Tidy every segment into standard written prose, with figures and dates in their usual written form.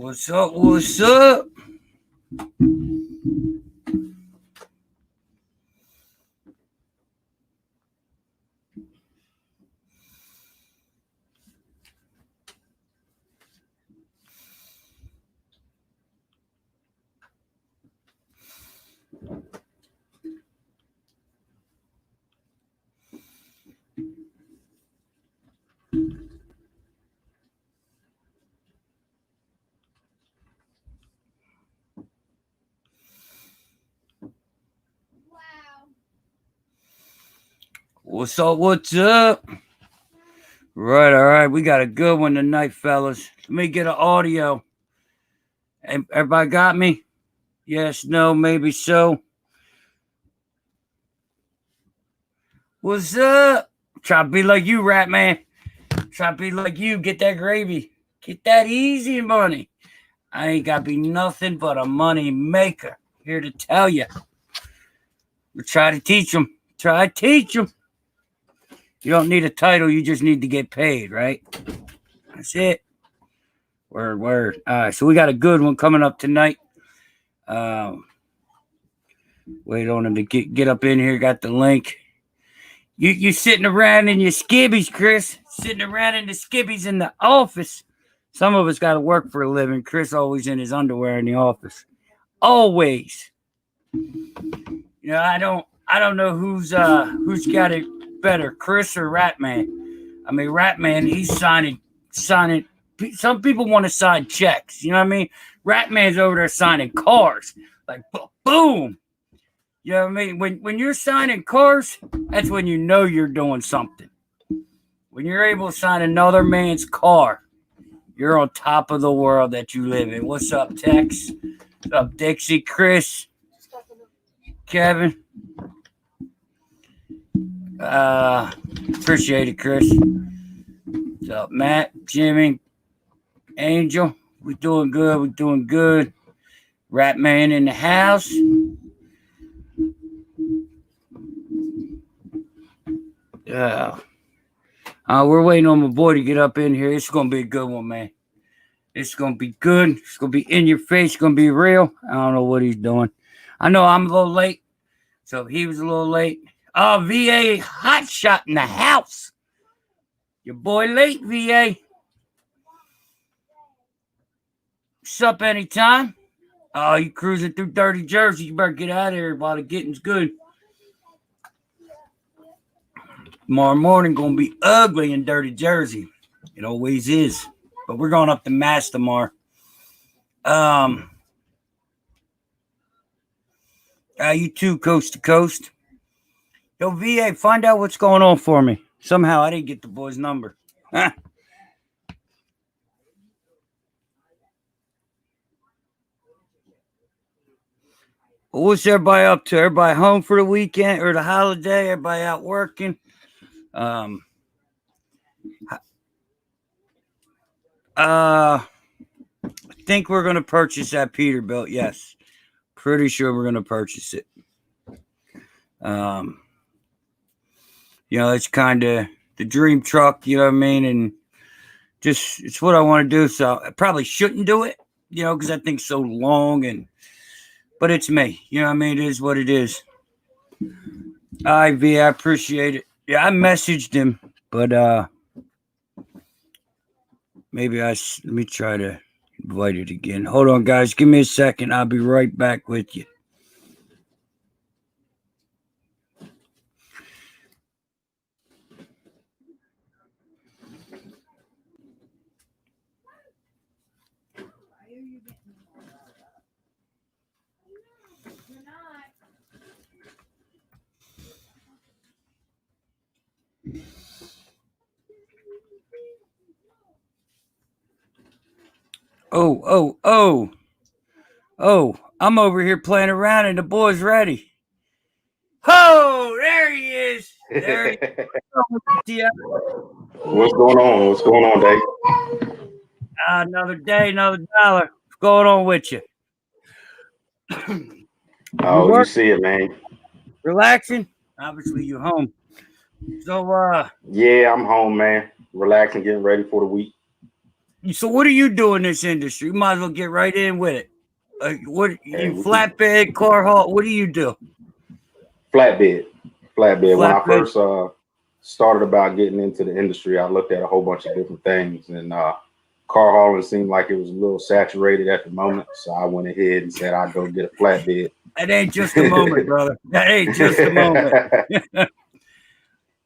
What's up? What's up? What's up? What's up? Right, all right. We got a good one tonight, fellas. Let me get an audio. Everybody got me? Yes, no, maybe so. What's up? Try to be like you, Rat Man. Try to be like you. Get that gravy. Get that easy money. I ain't got to be nothing but a money maker. Here to tell you. We try to teach them. Try to teach them. You don't need a title. You just need to get paid, right? That's it. Word, word. All right, so we got a good one coming up tonight. Wait on him to get up in here. Got the link. You sitting around in your skibbies, Chris. Sitting around in the skibbies in the office. Some of us got to work for a living. Chris always in his underwear in the office. Always. You know, I don't know who's got it better, Chris or Ratman. I mean, Ratman, he's signing. Some people want to sign checks. You know what I mean? Ratman's over there signing cars. Like, boom. You know what I mean? When you're signing cars, that's when you know you're doing something. When you're able to sign another man's car, you're on top of the world that you live in. What's up, Tex? What's up, Dixie? Chris? Kevin? Appreciate it, Chris. What's up, Matt? Jimmy? Angel? We doing good. We doing good. Ratman in the house. We're waiting on my boy to get up in here. It's gonna be a good one, man. It's gonna be good. It's gonna be in your face. It's gonna be real. I don't know what he's doing. I know I'm a little late, so he was a little late. VA Hotshot in the house. Your boy late, VA. What's up anytime? Oh, you cruising through dirty Jersey. You better get out of here while the getting's good. Tomorrow morning gonna be ugly in dirty Jersey. It always is. But we're going up to Mass tomorrow. You too, coast to coast. Yo, VA, find out what's going on for me. Somehow I didn't get the boy's number. What's everybody up to? Everybody home for the weekend or the holiday? Everybody out working? I think we're going to purchase that Peterbilt. Yes. Pretty sure we're going to purchase it. You know, it's kind of the dream truck, you know what I mean? And just, it's what I want to do. So I probably shouldn't do it, you know, because that thing's so long but it's me. You know what I mean? It is what it is. I appreciate it. Yeah, I messaged him, but let me try to invite it again. Hold on, guys. Give me a second. I'll be right back with you. Oh, I'm over here playing around and the boy's ready. Oh, there he is. There he is. What's going on? What's going on, Dave? Another day, another dollar. What's going on with you? Oh, you see it, man. Relaxing? Obviously, you're home. So, yeah, I'm home, man. Relaxing, getting ready for the week. So what do you do in this industry? You might as well get right in with it. What Hey, you flatbed, car haul? What do you do? flatbed, flatbed. When I Flatbed. first started about getting into the industry, I looked at a whole bunch of different things, and car hauling seemed like it was a little saturated at the moment. So I went ahead and said I'd go get a flatbed. That ain't just a moment, brother. That ain't just a moment.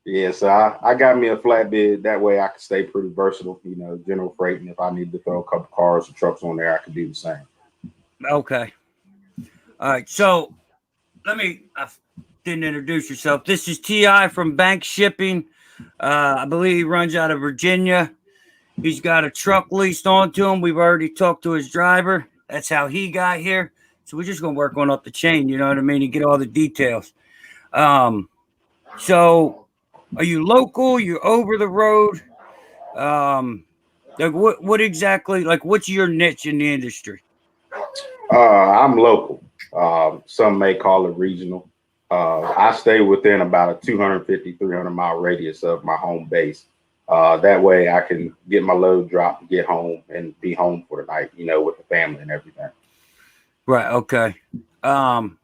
Yeah, so I got me a flatbed. That way I could stay pretty versatile, general freight. And if I need to throw a couple cars or trucks on there, I could do the same. Okay. All right. So I didn't introduce yourself. This is Ti from Bank Shipping. I believe he runs out of Virginia. He's got a truck leased onto him. We've already talked to his driver. That's how he got here. So we're just gonna work on up the chain. You know what I mean? And get all the details. Um. So, are you local? You're over the road. Um. Like what exactly? Like what's your niche in the industry? I'm local. Some may call it regional. I stay within about a 250, 300-mile radius of my home base. That way I can get my load dropped, get home, and be home for the night, with the family and everything. Right. Okay. Um.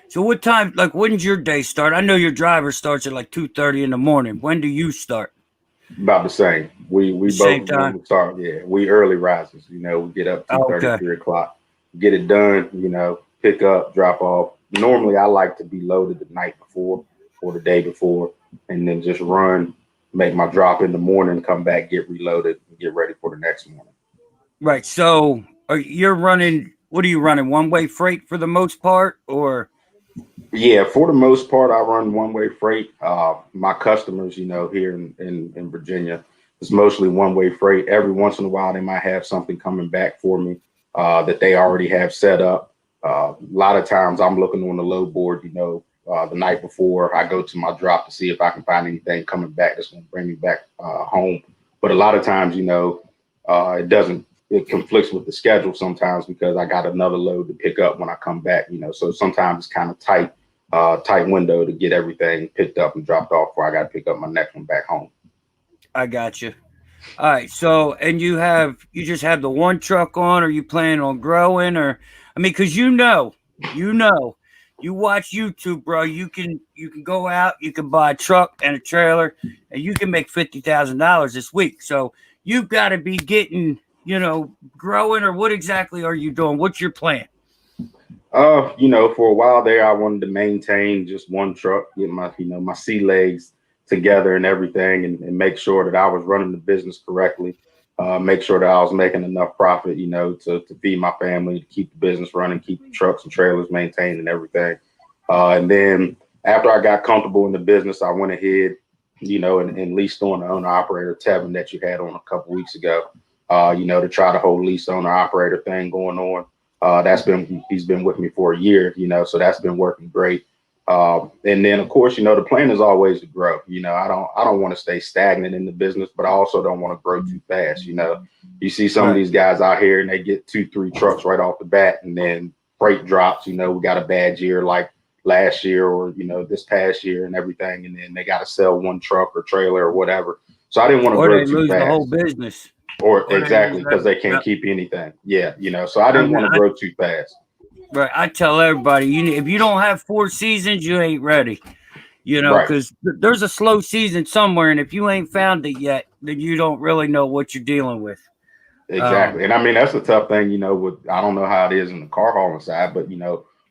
So what time? Like when's your day start? I know your driver starts at like 2:30 in the morning. When do you start? About the same. We both Same when time. we start, yeah. We early risers, we get up 2:30, Okay. 3 o'clock, get it done, pick up, drop off. Normally I like to be loaded the night before or the day before, and then just run, make my drop in the morning, come back, get reloaded, and get ready for the next morning. Right. So you're running. What are you running? One way freight for the most part, or Yeah, for the most part, I run one-way freight. My customers, here in Virginia, it's mostly one-way freight. Every once in a while, they might have something coming back for me that they already have set up. A lot of times, I'm looking on the load board, the night before I go to my drop to see if I can find anything coming back that's going to bring me back home. But a lot of times, it doesn't. It conflicts with the schedule sometimes because I got another load to pick up when I come back. So sometimes it's kind of tight window to get everything picked up and dropped off before I got to pick up my next one back home. I got you. All right. So and you just have the one truck on, or you plan on growing, or I mean, because you watch YouTube, bro. You can go out, you can buy a truck and a trailer, and you can make $50,000 this week. So you've got to be getting growing, or what exactly are you doing? What's your plan? For a while there, I wanted to maintain just one truck, get my sea legs together and everything, and make sure that I was running the business correctly. Make sure that I was making enough profit, to feed my family, to keep the business running, keep the trucks and trailers maintained and everything. And then after I got comfortable in the business, I went ahead, and leased on the owner operator Tevin that you had on a couple weeks ago, to try the whole lease owner operator thing going on. He's been with me for a year, so that's been working great. And then of course, the plan is always to grow. I don't want to stay stagnant in the business, but I also don't want to grow too fast. You see some of Right. these guys out here and they get 2, 3 trucks right off the bat, and then freight drops. We got a bad year like last year or this past year and everything, and then they got to sell one truck or trailer or whatever. So I didn't want to Or grow they too lose the whole fast. business. Or Or they lose exactly because they everything. can't keep anything. Yeah, so I I didn't mean, want to grow too fast. right. I tell everybody, if you don't have 4 seasons, you ain't ready. Right. Because there's a slow season somewhere, and if you ain't found it yet, then you don't really know what you're dealing with. Exactly. And I mean, that's the tough thing, with, I don't know how it is in the car hauling side, but,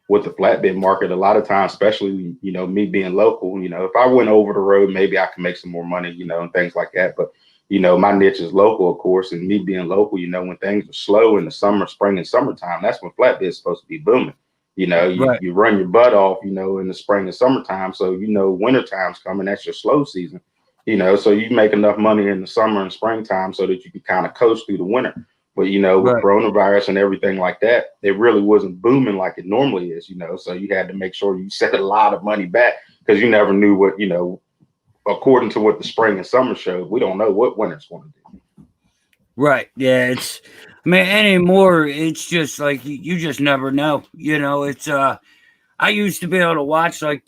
with the flatbed market, a lot of times, especially, me being local, if I went over the road, maybe I can make some more money, and things like that. But, my niche is local, of course, and me being local, when things are slow in the summer, spring and summertime, that's when flatbed is supposed to be booming. Right. You run your butt off, in the spring and summertime. So, winter time's coming, that's your slow season. So you make enough money in the summer and springtime so that you can kind of coast through the winter. But with Right. coronavirus and everything like that, it really wasn't booming like it normally is. So you had to make sure you set a lot of money back because you never knew what, according to what the spring and summer showed, we don't know what winter's going to do. Right. Yeah. I mean, anymore, it's just like you just never know. It's I used to be able to watch like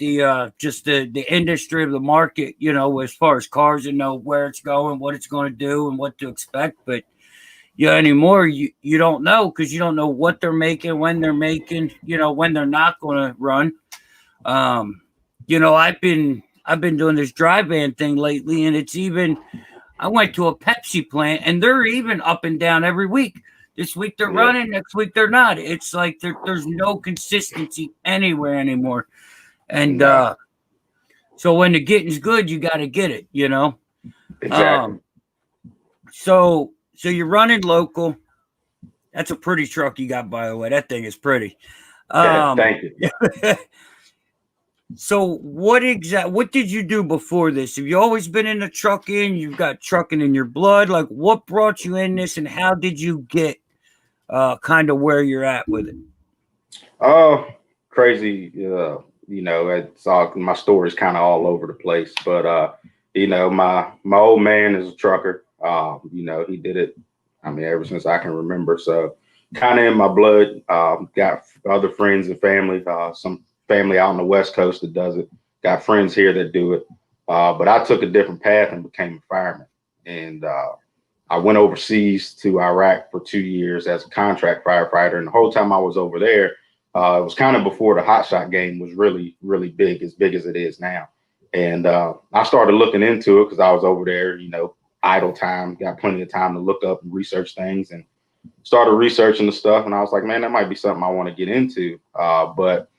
just the industry of the market, as far as cars and know where it's going, what it's going to do, and what to expect. But Yeah, anymore you don't know because you don't know what they're making, when they're making, when they're not going to run. Um, I've been doing this dry van thing lately, and it's even I went to a Pepsi plant, and they're even up and down every week. This week they're Yeah. running, next week they're not. It's like there's no consistency anywhere anymore, and No. so when the getting's good, you got to get it. Exactly. Um, so you're running local. That's a pretty truck you got, by the way. That thing is pretty. Um, Thank you. so what did you do before this? Have you always been in the trucking? You've got trucking in your blood. Like what brought you in this and how did you get kind of where you're at with it? Oh, crazy. It's all my story's kind of all over the place. But my old man is a trucker. He did it. I mean, ever since I can remember. So kind of in my blood. Got other friends and family. Some family out on the West Coast that does it. Got friends here that do it. But I took a different path and became a fireman. And I went overseas to Iraq for 2 years as a contract firefighter. And the whole time I was over there, it was kind of before the Hotshot game was really, really big as it is now. And I started looking into it because I was over there, idle time, got plenty of time to look up and research things and started researching the stuff. And I was like, man, that might be something I want to get into. But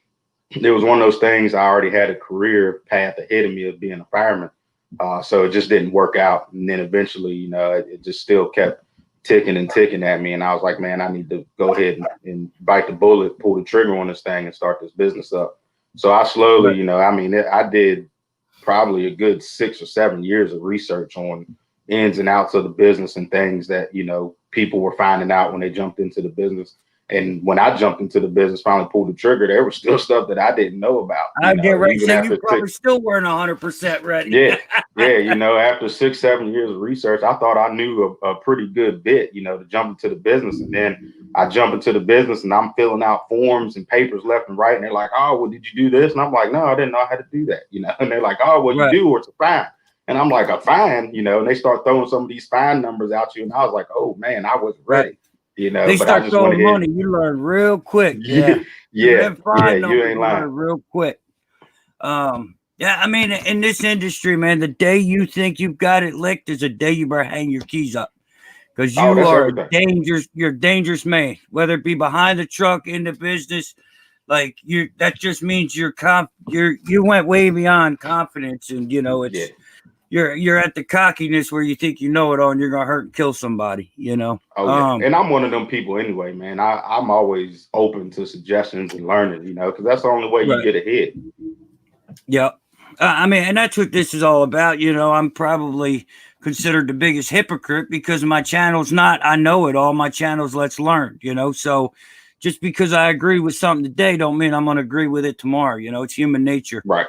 it was one of those things. I already had a career path ahead of me of being a fireman. So it just didn't work out. And then eventually, it just still kept ticking and ticking at me. And I was like, man, I need to go ahead and bite the bullet, pull the trigger on this thing and start this business up. So I slowly, I did probably a good 6 or 7 years of research on ins and outs of the business and things that, people were finding out when they jumped into the business. And when I jumped into the business, finally pulled the trigger, there was still stuff that I didn't know about. I get right. Even So after you probably still weren't 100% ready. Yeah. After 6, 7 years of research, I thought I knew a pretty good bit, to jump into the business. And then I jump into the business and I'm filling out forms and papers left and right. And they're like, oh, well, did you do this? And I'm like, no, I didn't know how to do that, And they're like, oh, well, you do, or it's a fine. And I'm like, a fine, and they start throwing some of these fine numbers out you. And I was like, oh, man, I wasn't ready, They but start I just went throwing ahead. money. You learn real quick. Yeah. You ain't lying. learn real quick. Yeah, I mean, in this industry, man, the day you think you've got it licked is the day you better hang your keys up. Because you are you're a dangerous man, whether it be behind the truck, in the business. Like that just means you went way beyond confidence, and it's you're at the cockiness where you think you know it all, and you're gonna hurt and kill somebody. Oh yeah, and I'm one of them people anyway, man. I'm always open to suggestions and learning, because that's the only way you get ahead. Yeah, I mean, and that's what this is all about. I'm probably considered the biggest hypocrite because my channel's not I know it all. My channel's let's learn. So just because I agree with something today don't mean I'm going to agree with it tomorrow. It's human nature. Right.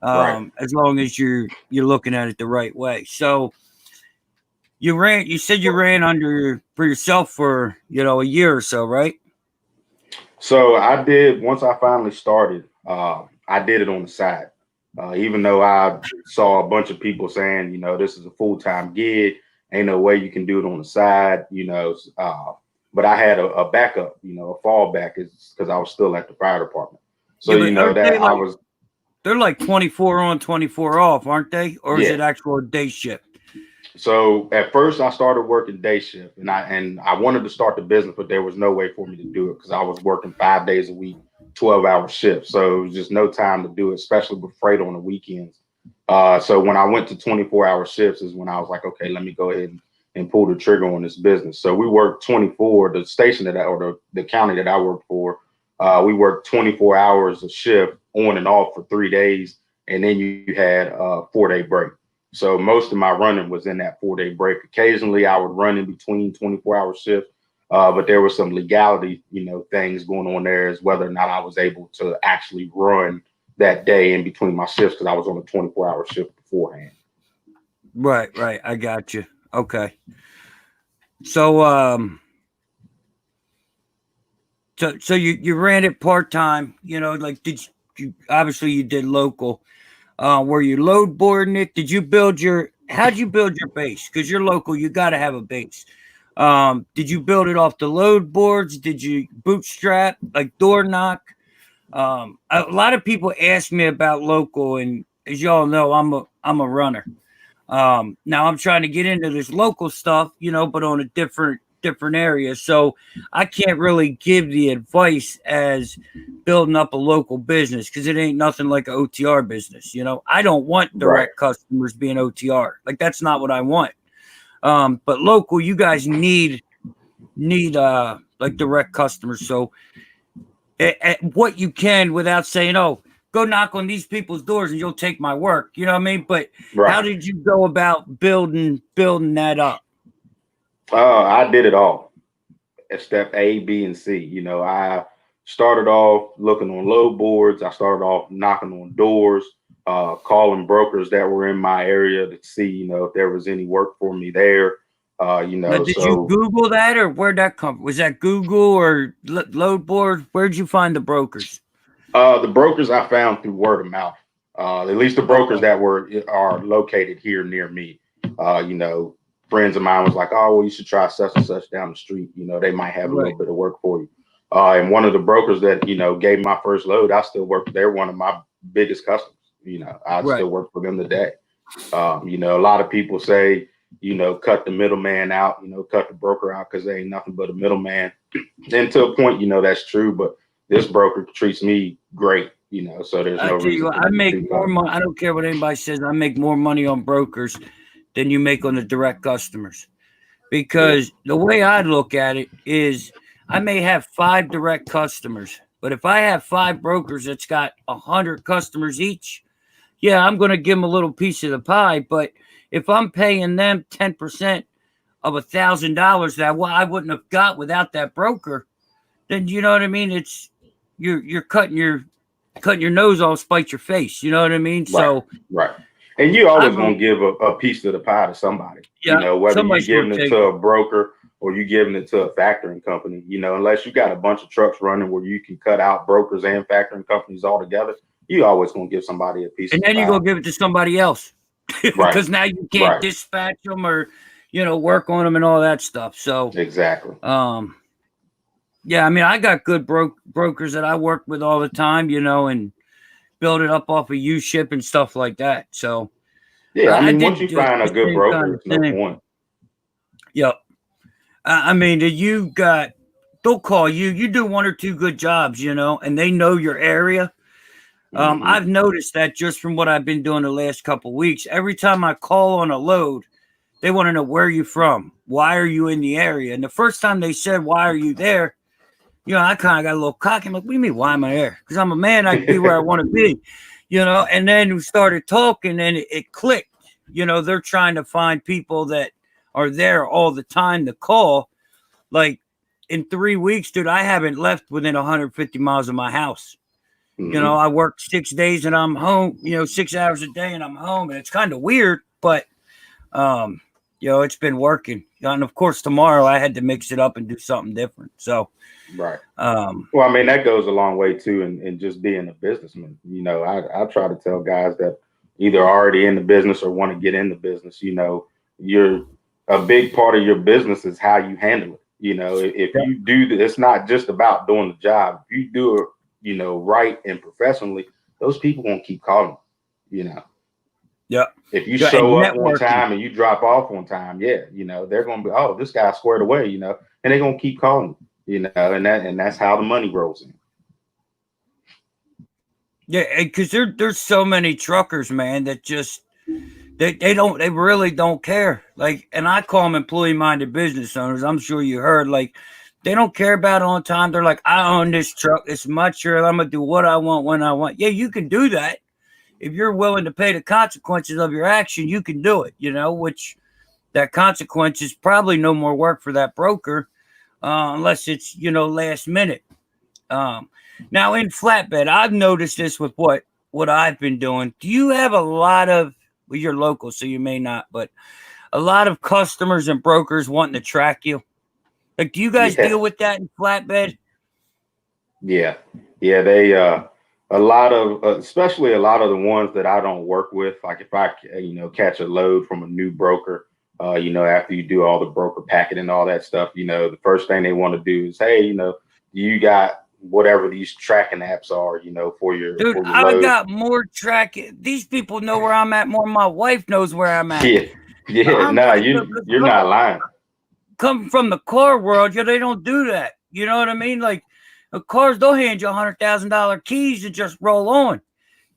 As long as you're looking at it the right way. So you said you ran for yourself for, a year or so, right? So I did, once I finally started, I did it on the side. Even though I saw a bunch of people saying, this is a full-time gig, ain't no way you can do it on the side, but I had a backup, a fallback is because I was still at the fire department. So, they're like 24 on, 24 off, aren't they? Or is it actual day shift? So at first I started working day shift and I wanted to start the business, but there was no way for me to do it because I was working 5 days a week, 12-hour shifts. So it was just no time to do it, especially with freight on the weekends. So when I went to 24-hour shifts is when I was like, okay, let me go ahead and pull the trigger on this business. So we worked 24, the station the county that I worked for, we worked 24 hours a shift on and off for 3 days. And then you had a 4-day break. So most of my running was in that 4-day break. Occasionally I would run in between 24-hour shifts, but there was some legality, things going on there as whether or not I was able to actually run that day in between my shifts because I was on a 24-hour shift beforehand. Right. I got you. Okay. So, so you ran it part-time, like obviously you did local. Were you load boarding it? How'd you build your base? Because you're local, you got to have a base. Did you build it off the load boards? Did you bootstrap, like door knock? A lot of people ask me about local, and as y'all know, I'm a runner. Now I'm trying to get into this local stuff, but on a different area. So I can't really give the advice as building up a local business because it ain't nothing like an OTR business. I don't want Right. direct customers being OTR. Like that's not what I want. But local, you guys need like direct customers. So at what you can without saying, oh, go knock on these people's doors and you'll take my work. You know what I mean? But how Right. did you go about building that up? I did it all at step A, B, and C. I started off looking on load boards. I started off knocking on doors, calling brokers that were in my area to see, if there was any work for me there. Now, did you So Google that or where'd that come? Was that Google or load board? Where'd you find the brokers? the brokers I found through word of mouth. At least the brokers Okay. that are located here near me. Friends of mine was like, "Oh, well, you should try such and such down the street. They might have a Right. little bit of work for you." And one of the brokers that gave my first load, I still work. They're one of my biggest customers. I Right. still work for them today. A lot of people say, cut the middleman out, cut the broker out because they ain't nothing but a middleman. And to a point, that's true, but this broker treats me great, so there's I no tell you reason what, for I me make to more cut. money. I don't care what anybody says. I make more money on brokers than you make on the direct customers. Yeah. Because the way I look at it is I may have 5 direct customers, but if I have 5 brokers that's got 100 customers each, yeah, I'm going to give them a little piece of the pie. But if I'm paying them 10% of $1,000 that I wouldn't have got without that broker, then you know what I mean. It's you're cutting your nose off, spite your face. You know what I mean. Right, So right. And you I always go, gonna give a piece of the pie to somebody, yeah, whether you somebody's going giving to it take to it. a broker or you giving it to a factoring company, unless you got a bunch of trucks running where you can cut out brokers and factoring companies altogether, you always gonna give somebody a piece And of the then you pie. go give it to somebody else Right, because now you can't right. dispatch them or work on them and all that stuff. So Exactly. yeah, I mean I got good brokers that I work with all the time, and build it up off of U ship and stuff like that. So Yeah, I I mean, once did you find a the good same broker, kind of it's no thing. point. Yep. I mean, you got they'll call you. You do 1 or 2 good jobs, and they know your area. Hmm. I've noticed that just from what I've been doing the last couple of weeks. Every time I call on a load, they want to know where you from. Why are you in the area? And the first time they said, "Why are you there?" I kind of got a little cocky. I'm like, "What do you mean? Why am I there? Because I'm a man. I can be where I want to be." And then we started talking, and it clicked. They're trying to find people that are there all the time to call. Like in 3 weeks, dude, I haven't left within 150 miles of my house. Hmm. I work 6 days and I'm home, 6 hours a day and I'm home. And it's kind of weird, but, um, it's been working. And of course, tomorrow I had to mix it up and do something different. So, Right. um, Well, I mean, that goes a long way too, in just being a businessman. I try to tell guys that either already in the business or want to get in the business. You're a big part of your business is how you handle it. If yeah, you do that, it's not just about doing the job. If you do it, right and professionally, those people won't keep calling. You know, yeah, if you yeah. And show up on networking. time and you drop off on time, yeah, they're gonna be, oh, this guy's squared away, and they're gonna keep calling, and that's how the money rolls in. Yeah. Because there's so many truckers, man, that just, they really don't care. Like, and I call them employee minded business owners. I'm sure you heard, like, they don't care about on time. They're like, I own this truck. It's my truck. I'm going to do what I want when I want. Yeah, you can do that. If you're willing to pay the consequences of your action, you can do it, which that consequence is probably no more work for that broker, unless it's, last minute. Um, Now in flatbed, I've noticed this with what I've been doing. Do you have a lot of, well, you're local, so you may not, but a lot of customers and brokers wanting to track you? Like, do you guys Yeah, deal with that in flatbed? yeah, yeah. They a lot of, especially a lot of the ones that I don't work with. Like if I catch a load from a new broker, You know, after you do all the broker packet and all that stuff, you know, the first thing they want to do is, hey, you know, you got whatever these tracking apps are, you know, Dude, for your I load. got more tracking. These people know where I'm at more than my wife knows where I'm at. Yeah, yeah, I'm nah, like, because you're not lying. come from the car world, yeah, they don't do that. You know what I mean? Like, the cars, they'll hand you $100,000 keys to just roll on.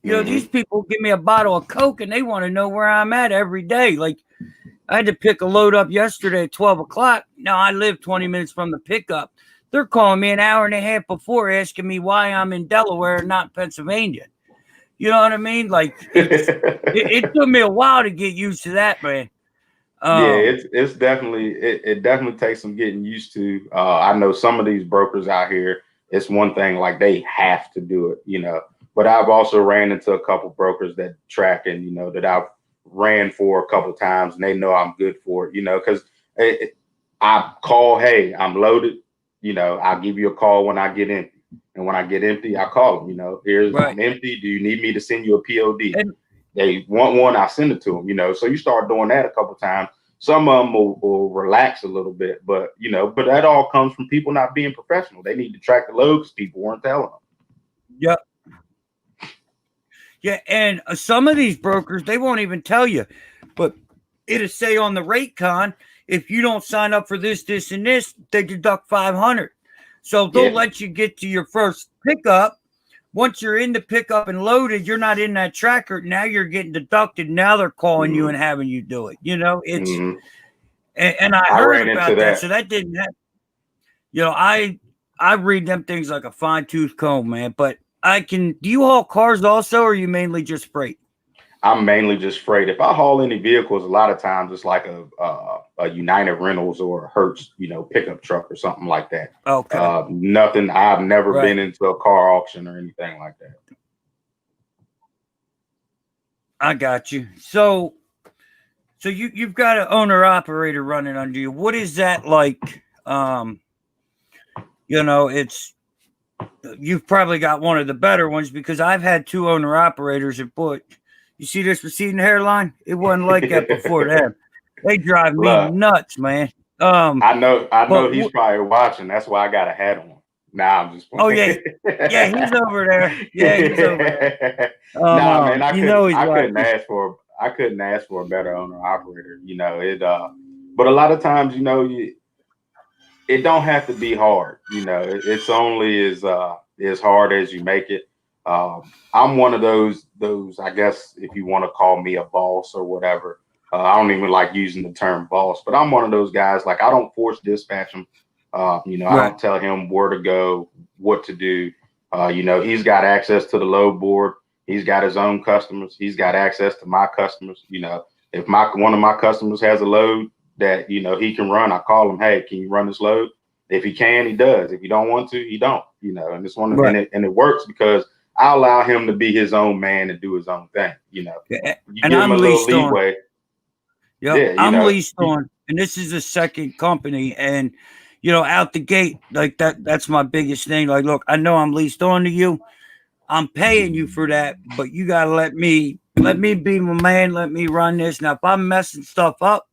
You know, these Hmm. people give me a bottle of Coke and they want to know where I'm at every day. Like, I had to pick a load up yesterday at 12 o'clock. Now, I live 20 minutes from the pickup. They're calling me an hour and a half before asking me why I'm in Delaware and not Pennsylvania. You know what I mean? Like, it took me a while to get used to that, man. Yeah, Um, it's definitely it definitely takes some getting used to. I know some of these brokers out here, it's one thing like they have to do it, you know. But I've also ran into a couple brokers that track and you know that I've ran for a couple times and they know I'm good for it, you know, because I call, hey, I'm loaded, you know, I'll give you a call when I get empty. And when I get empty, I call them, you know, here's right. I'm empty. Do you need me to send you a POD? And They want one, I send it to them, you know. So you start doing that a couple times. Some of them will relax a little bit, but you know, but that all comes from people not being professional. They need to track the load because people weren't telling them. yeah, yeah. And some of these brokers, they won't even tell you, but it'll say on the rate con, if you don't sign up for this, this, and this, they deduct 500. So they'll Yeah. let you get to your first pickup. Once you're in the pickup and loaded, you're not in that tracker. Now you're getting deducted. Now they're calling you Mm-hmm. and having you do it. You know, it's Mm-hmm. and I I heard ran into about that. that. So that didn't happen. You know, I read them things like a fine tooth comb, man. But I can. Do you haul cars also, or are you mainly just freight? I'm mainly just freight. If I haul any vehicles, a lot of times it's like a United Rentals or a Hertz, you know, pickup truck or something like that. Okay, Nothing. I've never right. been into a car auction or anything like that. I got you. So you've got an owner operator running under you. What is that like? You know, it's you've probably got one of the better ones because I've had two owner operators and boy, you see this receding hairline? It wasn't like that before them. They drive me Look, nuts, man. I But know he's probably watching. That's why I got a hat on. Nah, I'm just oh yeah, playing. yeah, he's over there. Yeah, he's over there. Nah, man, You know he's watching. I couldn't ask for a better owner operator. You know it. But a lot of times, you know, it don't have to be hard. You know, it's only as hard as you make it. I'm one of those. I guess if you want to call me a boss or whatever. I don't even like using the term boss, but I'm one of those guys. Like I don't force dispatch him. You know, I Right. don't tell him where to go, what to do. You know, he's got access to the load board. He's got his own customers. He's got access to my customers. You know, if one of my customers has a load that you know he can run, I call him. Hey, can you run this load? If he can, he does. If he don't want to, he don't. You know, and it's one Right. and it works because I allow him to be his own man and do his own thing. You know, you And give him a I'm little leased on. leeway. Yep, Yeah, you I'm know, leased on, and this is the second company, and you know, out the gate, like that's my biggest thing. Like, look, I know I'm leased on to you. I'm paying you for that, but you gotta let me be my man, let me run this. Now, if I'm messing stuff up,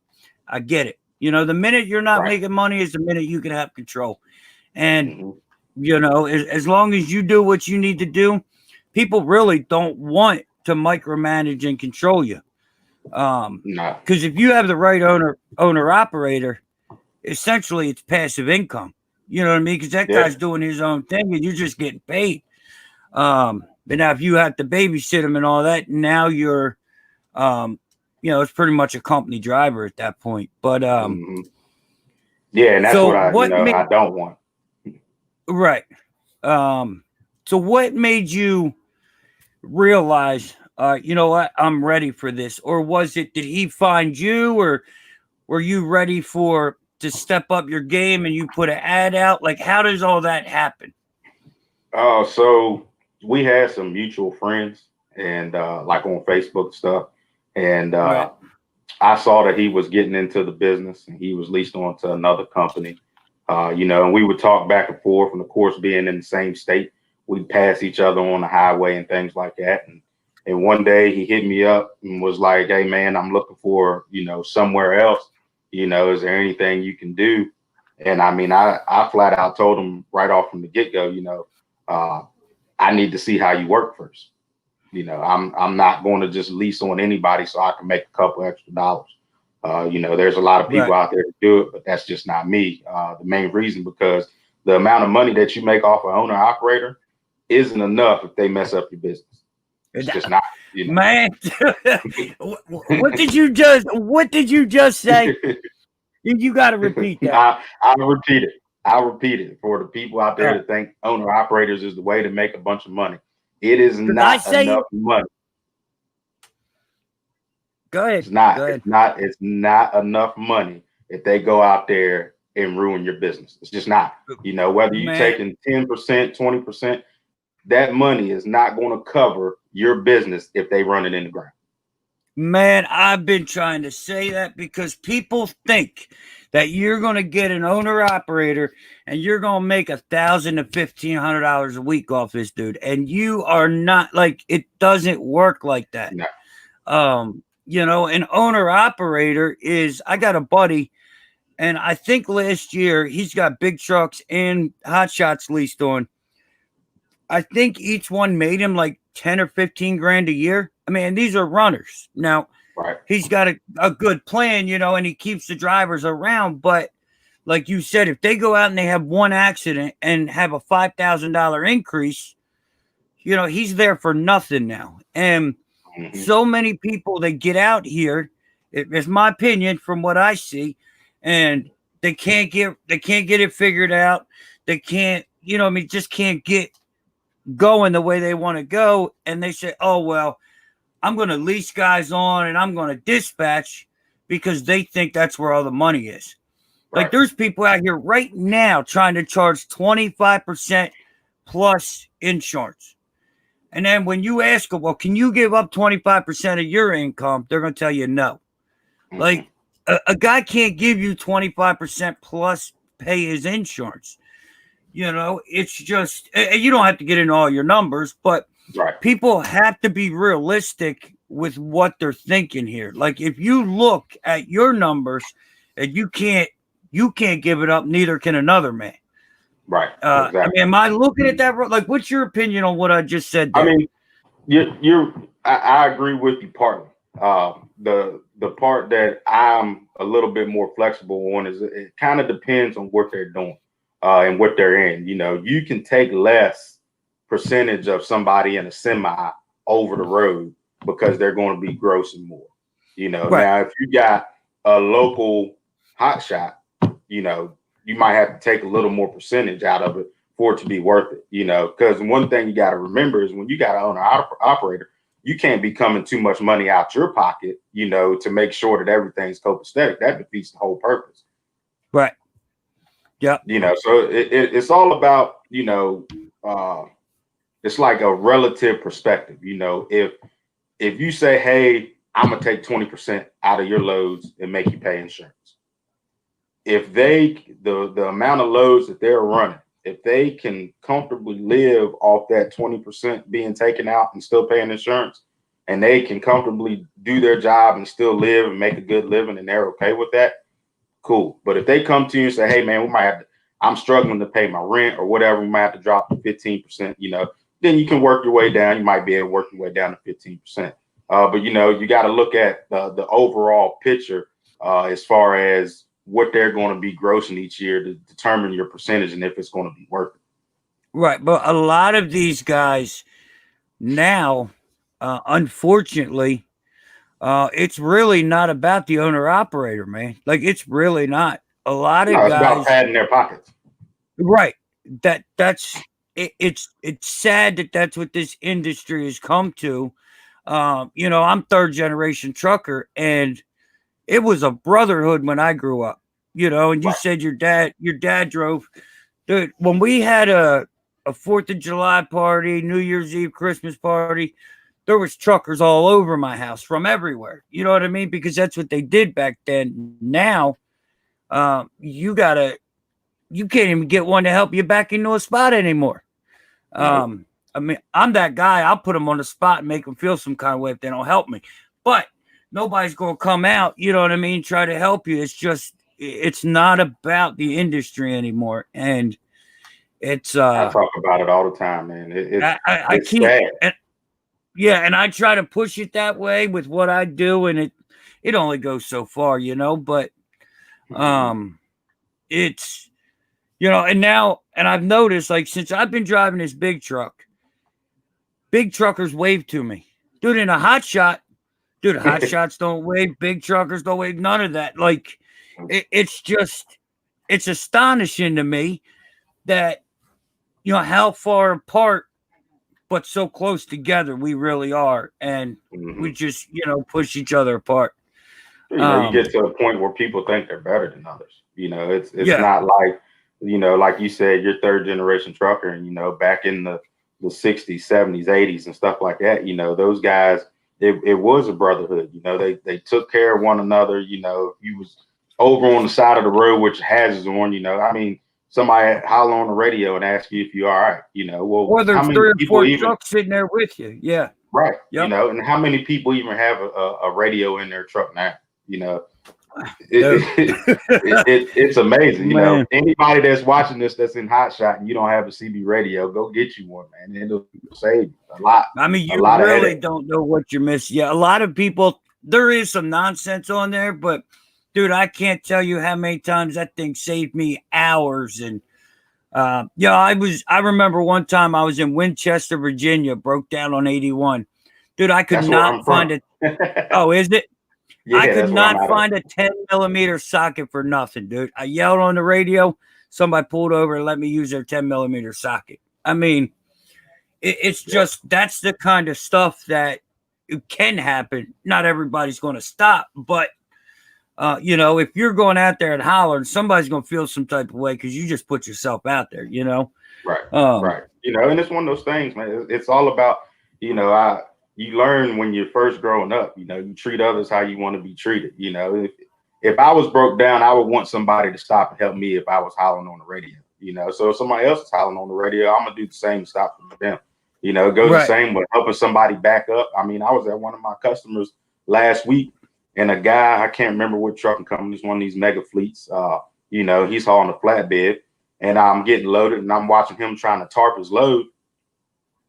I get it. You know, the minute you're not right. making money is the minute you can have control. And Hmm. you know, as long as you do what you need to do, people really don't want to micromanage and control you. No, Because if you have the right owner operator, essentially it's passive income. You know what I mean? Because that yeah, guy's doing his own thing, and you're just getting paid. But now if you have to babysit him and all that, now you're, um, you know, it's pretty much a company driver at that point. But hmm, yeah, and that's so what what I made don't want. right? Um, so what made you realize, you know what, I'm ready for this, or was it did he find you, or were you ready for to step up your game and you put an ad out? Like, how does all that happen? So we had some mutual friends and like on Facebook stuff, and Right. I saw that he was getting into the business and he was leased on to another company. You know, and we would talk back and forth, and of course, being in the same state, we'd pass each other on the highway and things like that. And one day he hit me up and was like, "Hey man, I'm looking for you know somewhere else." Is there anything you can do? And I mean, I flat out told him right off from the get go, I need to see how you work first. I'm not going to just lease on anybody so I can make a couple extra dollars. There's a lot of people Right. out there to do it, but that's just not me. The main reason because the amount of money that you make off an owner operator isn't enough if they mess up your business. It's just not. Man, what did you just say? You got to repeat that. I'll repeat it. I'll repeat it for the people out there that think owner operators is the way to make a bunch of money. It is not enough money. Go ahead. It's not. Go ahead. It's not enough money if they go out there and ruin your business. It's just not. Whether you're taking 10%, 20%, that money is not going to cover your business if they run it in the ground. Man, I've been trying to say that because people think that you're going to get an owner operator and you're going to make $1,000 to $1,500 a week off this dude, and you are not. Like, it doesn't work like that. No. An owner operator is. I got a buddy, and I think last year he's got big trucks and Hotshots leased on. I think each one made him like 10 or 15 grand a year. I mean, these are runners. Now, right. He's got a good plan, and he keeps the drivers around. But like you said, if they go out and they have one accident and have a $5,000 increase, he's there for nothing now. And so many people that get out here, it's my opinion from what I see, and they can't get it figured out. They can't, just can't get going the way they want to go. And they say, oh, well, I'm going to lease guys on and I'm going to dispatch because they think that's where all the money is. Right. Like, there's people out here right now trying to charge 25% plus insurance. And then when you ask them, well, can you give up 25% of your income? They're going to tell you no. Like, a guy can't give you 25% plus pay his insurance. It's just, you don't have to get into all your numbers, but right. People have to be realistic with what they're thinking here. Like, if you look at your numbers and you can't give it up, neither can another man. Right. Exactly. I mean, am I looking at that? Like, what's your opinion on what I just said there? I mean, I agree with you partly. The part that I'm a little bit more flexible on is it kind of depends on what they're doing and what they're in. You can take less percentage of somebody in a semi over the road because they're going to be grossing more. Right. Now if you got a local hotshot, you might have to take a little more percentage out of it for it to be worth it. Because one thing you got to remember is when you got an owner operator, you can't be coming too much money out your pocket, to make sure that everything's copacetic. That defeats the whole purpose. Right. Yeah. So it's all about, it's like a relative perspective. If you say, hey, I'm going to take 20% out of your loads and make you pay insurance. If the amount of loads that they're running, if they can comfortably live off that 20% being taken out and still paying insurance, and they can comfortably do their job and still live and make a good living and they're okay with that, cool. But if they come to you and say, hey, man, I'm struggling to pay my rent or whatever, we might have to drop to 15%, then you can work your way down. You might be able to work your way down to 15%. But, you got to look at the overall picture as far as what they're going to be grossing each year to determine your percentage and if it's going to be worth it. Right. But a lot of these guys now, unfortunately, it's really not about the owner operator, man. Like, it's really not. A lot of guys, it's about padding their pockets. Right. It's sad that that's what this industry has come to. I'm third generation trucker, and it was a brotherhood when I grew up. And you said your dad drove. Dude, when we had a 4th of July party, New Year's Eve, Christmas party, there was truckers all over my house from everywhere. You know what I mean? Because that's what they did back then. Now, you can't even get one to help you back into a spot anymore. I mean, I'm that guy. I'll put them on the spot and make them feel some kind of way if they don't help me. But nobody's going to come out, you know what I mean, try to help you. It's not about the industry anymore. And it's, I talk about it all the time, man. I It's keep, sad. and, yeah, and I try to push it that way with what I do, and it only goes so far, you know, but, it's, you know, and I've noticed, like, since I've been driving this big truck, big truckers wave to me. Dude, in a Hotshot, dude, hot shots don't wave, big truckers don't wave, none of that. Like, it's astonishing to me that, you know, how far apart but so close together we really are, and we just, you know, push each other apart. You know, you get to a point where people think they're better than others. You know, it's Yeah. not like, you know, like you said, you're third generation trucker, and you know, back in the 60s, 70s, 80s, and stuff like that. You know, those guys, it was a brotherhood. You know, they took care of one another. You know, if you was over on the side of the road with your hazards on, you know, I mean, somebody holler on the radio and ask you if you're all right. You know, well, Or how there's many 3 or people 4 even trucks sitting there with you. Yeah. right? You Yep. know, and how many people even have a radio in their truck now? You know, Dude. it's amazing. You know, Man. anybody that's watching this that's in Hotshot and you don't have a CB radio, go get you one, man. It'll save you a lot. I mean, A you lot of really headache. don't know what you're missing. Yeah, a lot of people, there is some nonsense on there, but dude, I can't tell you how many times that thing saved me hours. And yeah, I remember one time I was in Winchester, Virginia, broke down on 81. Dude, I could That's where not I'm find from. it. Oh, is it? I Yeah, could that's where I'm not at. find a 10 millimeter socket for nothing, dude. I yelled on the radio. Somebody pulled over and let me use their 10 millimeter socket. I mean, it's just, that's the kind of stuff that it can happen. Not everybody's going to stop, but you know, if you're going out there and hollering, somebody's going to feel some type of way because you just put yourself out there, you know? Right, right. You know, and it's one of those things, man. It's all about, you know, you learn when you're first growing up. You know, you treat others how you want to be treated. You know, if I was broke down, I would want somebody to stop and help me if I was hollering on the radio. You know, so if somebody else is hollering on the radio, I'm gonna do the same, stop for them. You know, go the same with helping somebody back up. I mean, I was at one of my customers last week, and a guy, I can't remember what trucking company, it's one of these mega fleets. You know, he's hauling a flatbed, and I'm getting loaded, and I'm watching him trying to tarp his load,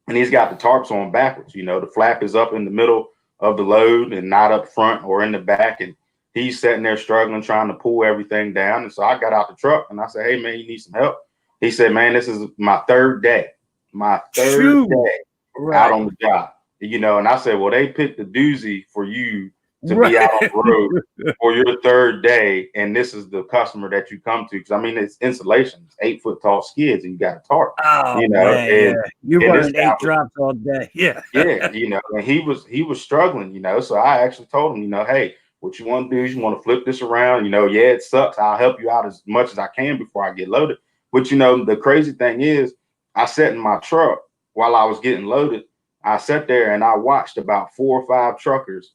and he's got the tarps on backwards. You know, the flap is up in the middle of the load and not up front or in the back, and he's sitting there struggling, trying to pull everything down. And so I got out the truck and I said, "Hey man, you need some help?" He said, "Man, this is my third day out on the job." You know, and I said, "Well, they picked the doozy for you to be out on the road for your third day, and this is the customer that you come to." Because I mean, it's insulation, it's 8-foot tall skids, and you got a tarp. Oh You know, man, and yeah. You're and this running guy 8 drops all day. Yeah. yeah, you know, and he was struggling, you know. So I actually told him, you know, hey, what you want to do is you want to flip this around. You know, yeah, it sucks. I'll help you out as much as I can before I get loaded. But you know, the crazy thing is, I sat in my truck while I was getting loaded. I sat there and I watched about 4 or 5 truckers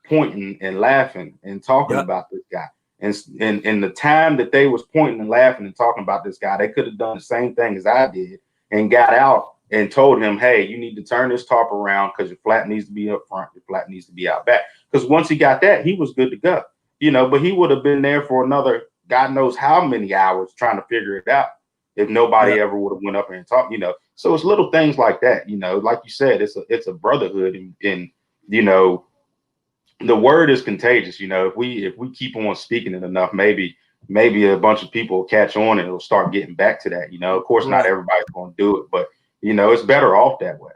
pointing and laughing and talking Yep. about this guy. And in the time that they was pointing and laughing and talking about this guy, they could have done the same thing as I did and got out and told him, hey, you need to turn this tarp around because your flat needs to be up front, your flat needs to be out back. Because once he got that, he was good to go. You know, but he would have been there for another God knows how many hours trying to figure it out if nobody ever would have went up there and talked, you know. So it's little things like that, you know, like you said, it's a brotherhood, and you know, the word is contagious. You know, if we keep on speaking it enough, maybe a bunch of people will catch on and it'll start getting back to that. You know, of course, not everybody's going to do it, but you know, it's better off that way.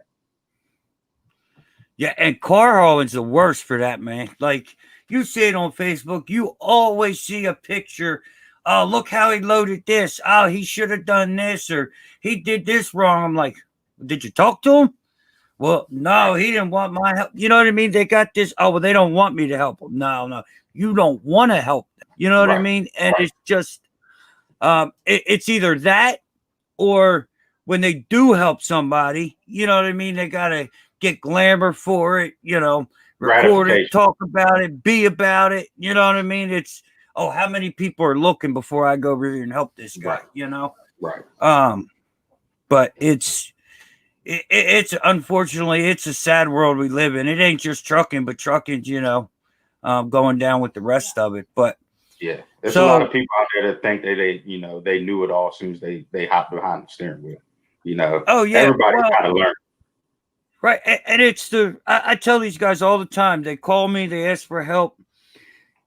Yeah, and car hauling's the worst for that, man. Like, you see it on Facebook, you always see a picture. Oh, look how he loaded this. Oh, he should have done this, or he did this wrong. I'm like, did you talk to him? Well, no, he didn't want my help. You know what I mean? They got this. Oh, well, they don't want me to help them. No, you don't want to help them. You know what I mean? And it's just, it's either that, or when they do help somebody, you know what I mean? They got to get glamour for it, you know, record it, talk about it, be about it. You know what I mean? It's, oh, how many people are looking before I go over here and help this guy, you know? But it's unfortunately, it's a sad world we live in. It ain't just trucking, but trucking's, you know, going down with the rest of it. But Yeah, there's a lot so, of people out there that think they knew it all as soon as they hopped behind the steering wheel. oh yeah, Everybody well, kind of learned. right, and it's I tell these guys all the time. They call me, they ask for help.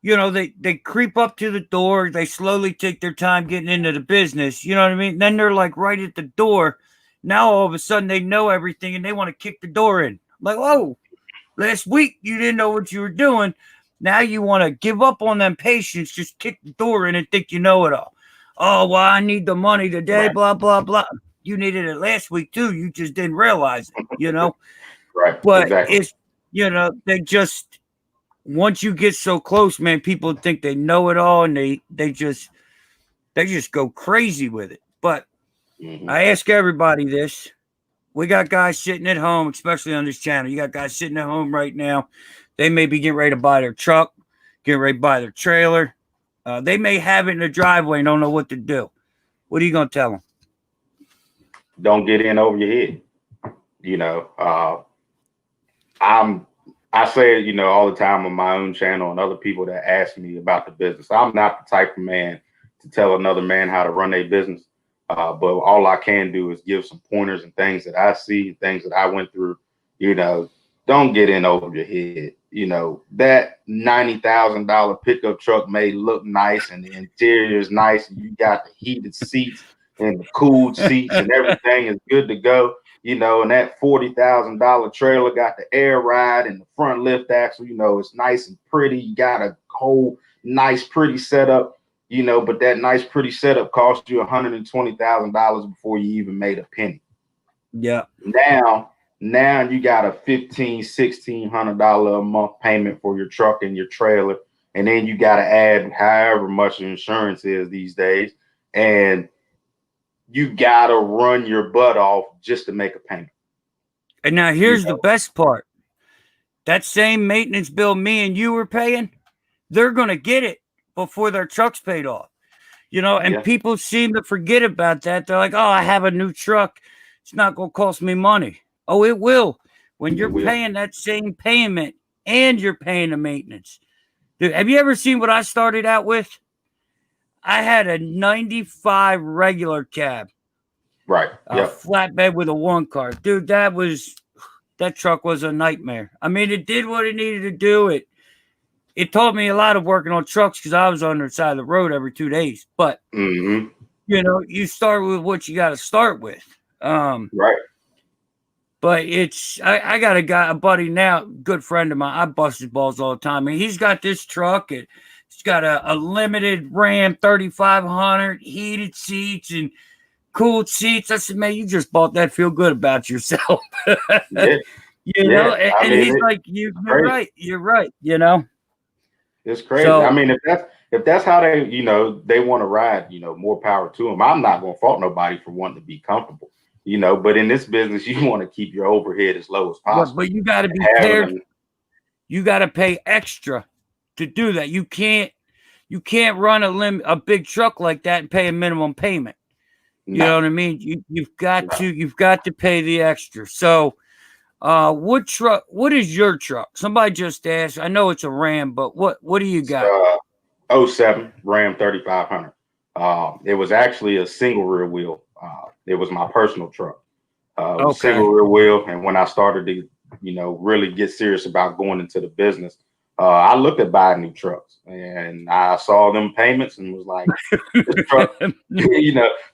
They creep up to the door. They slowly take their time getting into the business. You know what I mean? Then they're like right at the door. Now all of a sudden they know everything and they want to kick the door in. Like, whoa, last week you didn't know what you were doing. Now you want to give up on them patients, just kick the door in and think you know it all. Oh, well, I need the money today, Right, blah, blah, blah. You needed it last week too. You just didn't realize it. right, But exactly. they just, once you get so close, man, people think they know it all and they just go crazy with it. But Hmm. I ask everybody this. We got guys sitting at home, especially on this channel. You got guys sitting at home right now. They may be getting ready to buy their truck, getting ready to buy their trailer. They may have it in the driveway and don't know what to do. What are you going to tell them? Don't get in over your head. You know, I say it, all the time on my own channel and other people that ask me about the business. I'm not the type of man to tell another man how to run a business. But all I can do is give some pointers and things that I see, things that I went through. Don't get in over your head. That $90,000 pickup truck may look nice and the interior is nice and you got the heated seats and the cooled seats and everything is good to go. And that $40,000 trailer got the air ride and the front lift axle. It's nice and pretty. You got a whole nice, pretty setup. But that nice, pretty setup cost you $120,000 before you even made a penny. Yeah. Now you got a $1,600 a month payment for your truck and your trailer, and then you got to add however much insurance is these days, and you got to run your butt off just to make a payment. And now here's the best part. That same maintenance bill me and you were paying, they're going to get it before their truck's paid off. And people seem to forget about that. They're like, oh, I have a new truck. It's not going to cost me money. Oh, it will. When you're paying that same payment and you're paying the maintenance. Dude, have you ever seen what I started out with? I had a 95 regular cab. Right. A flatbed with a one car. Dude, that truck was a nightmare. I mean, it did what it needed to do. It taught me a lot of working on trucks because I was on the side of the road every 2 days. But, you start with what you got to start with. Right. But I got a buddy now, good friend of mine. I bust his balls all the time. And he's got this truck. And it's got a limited Ram 3500, heated seats and cooled seats. I said, man, you just bought that. Feel good about yourself. Yeah. And he's like, you're right. You're right. It's crazy. So, I mean, if that's how they want to ride, more power to them. I'm not going to fault nobody for wanting to be comfortable, but in this business, you want to keep your overhead as low as possible. But you got to be prepared. You got to pay extra to do that. You can't run a big truck like that and pay a minimum payment. You know what I mean? You've got to pay the extra. So, what is your truck? Somebody just asked. I know it's a Ram, but what do you got? 07 Ram 3500. It was actually a single rear wheel. It was my personal truck. Single rear wheel. And when I started to, really get serious about going into the business, I looked at buying new trucks and I saw them payments and was like, this truck,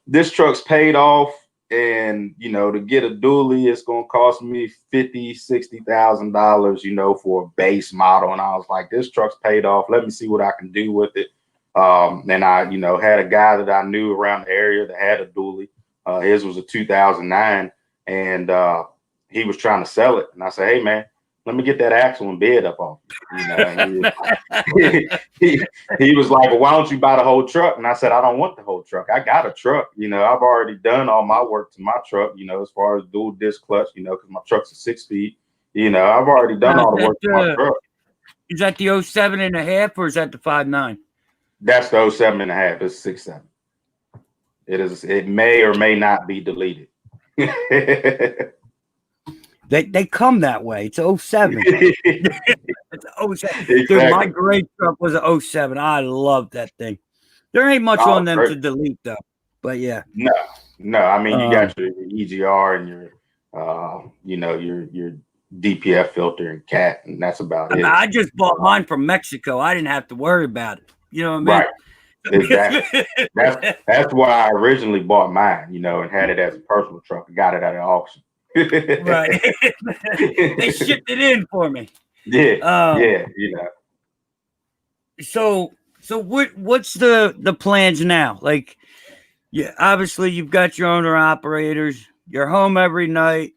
this truck's paid off. And, to get a dually, it's going to cost me $50,000-$60,000, for a base model. And I was like, this truck's paid off. Let me see what I can do with it. And I, had a guy that I knew around the area that had a dually. His was a 2009 and he was trying to sell it. And I said, hey, man, let me get that axle and bed up off you. And he was like, well, why don't you buy the whole truck? And I said, I don't want the whole truck. I got a truck. I've already done all my work to my truck, as far as dual disc clutch, because my truck's a 6-speed. I've already done all the work to my truck. Is that the 07.5 or is that the 5.9? That's the 07.5. It's 6.7. It is. It may or may not be deleted. They come that way. It's 07. It's an '07. Dude, my Exactly. great truck was an '07. I love that thing. There ain't much Oh, on them great. to delete though. But yeah. No, no. I mean, you Um, got your EGR and your, your DPF filter and cat, and that's about I mean, it. I just bought Uh, mine from Mexico. I didn't have to worry about it. You know what I right. Exactly. mean? That's why I originally bought mine, and had it as a personal truck. I got it at an auction. Right. They shipped it in for me. Yeah, Um, yeah, so what's the plans now? Like, yeah, obviously you've got your owner operators. You're home every night.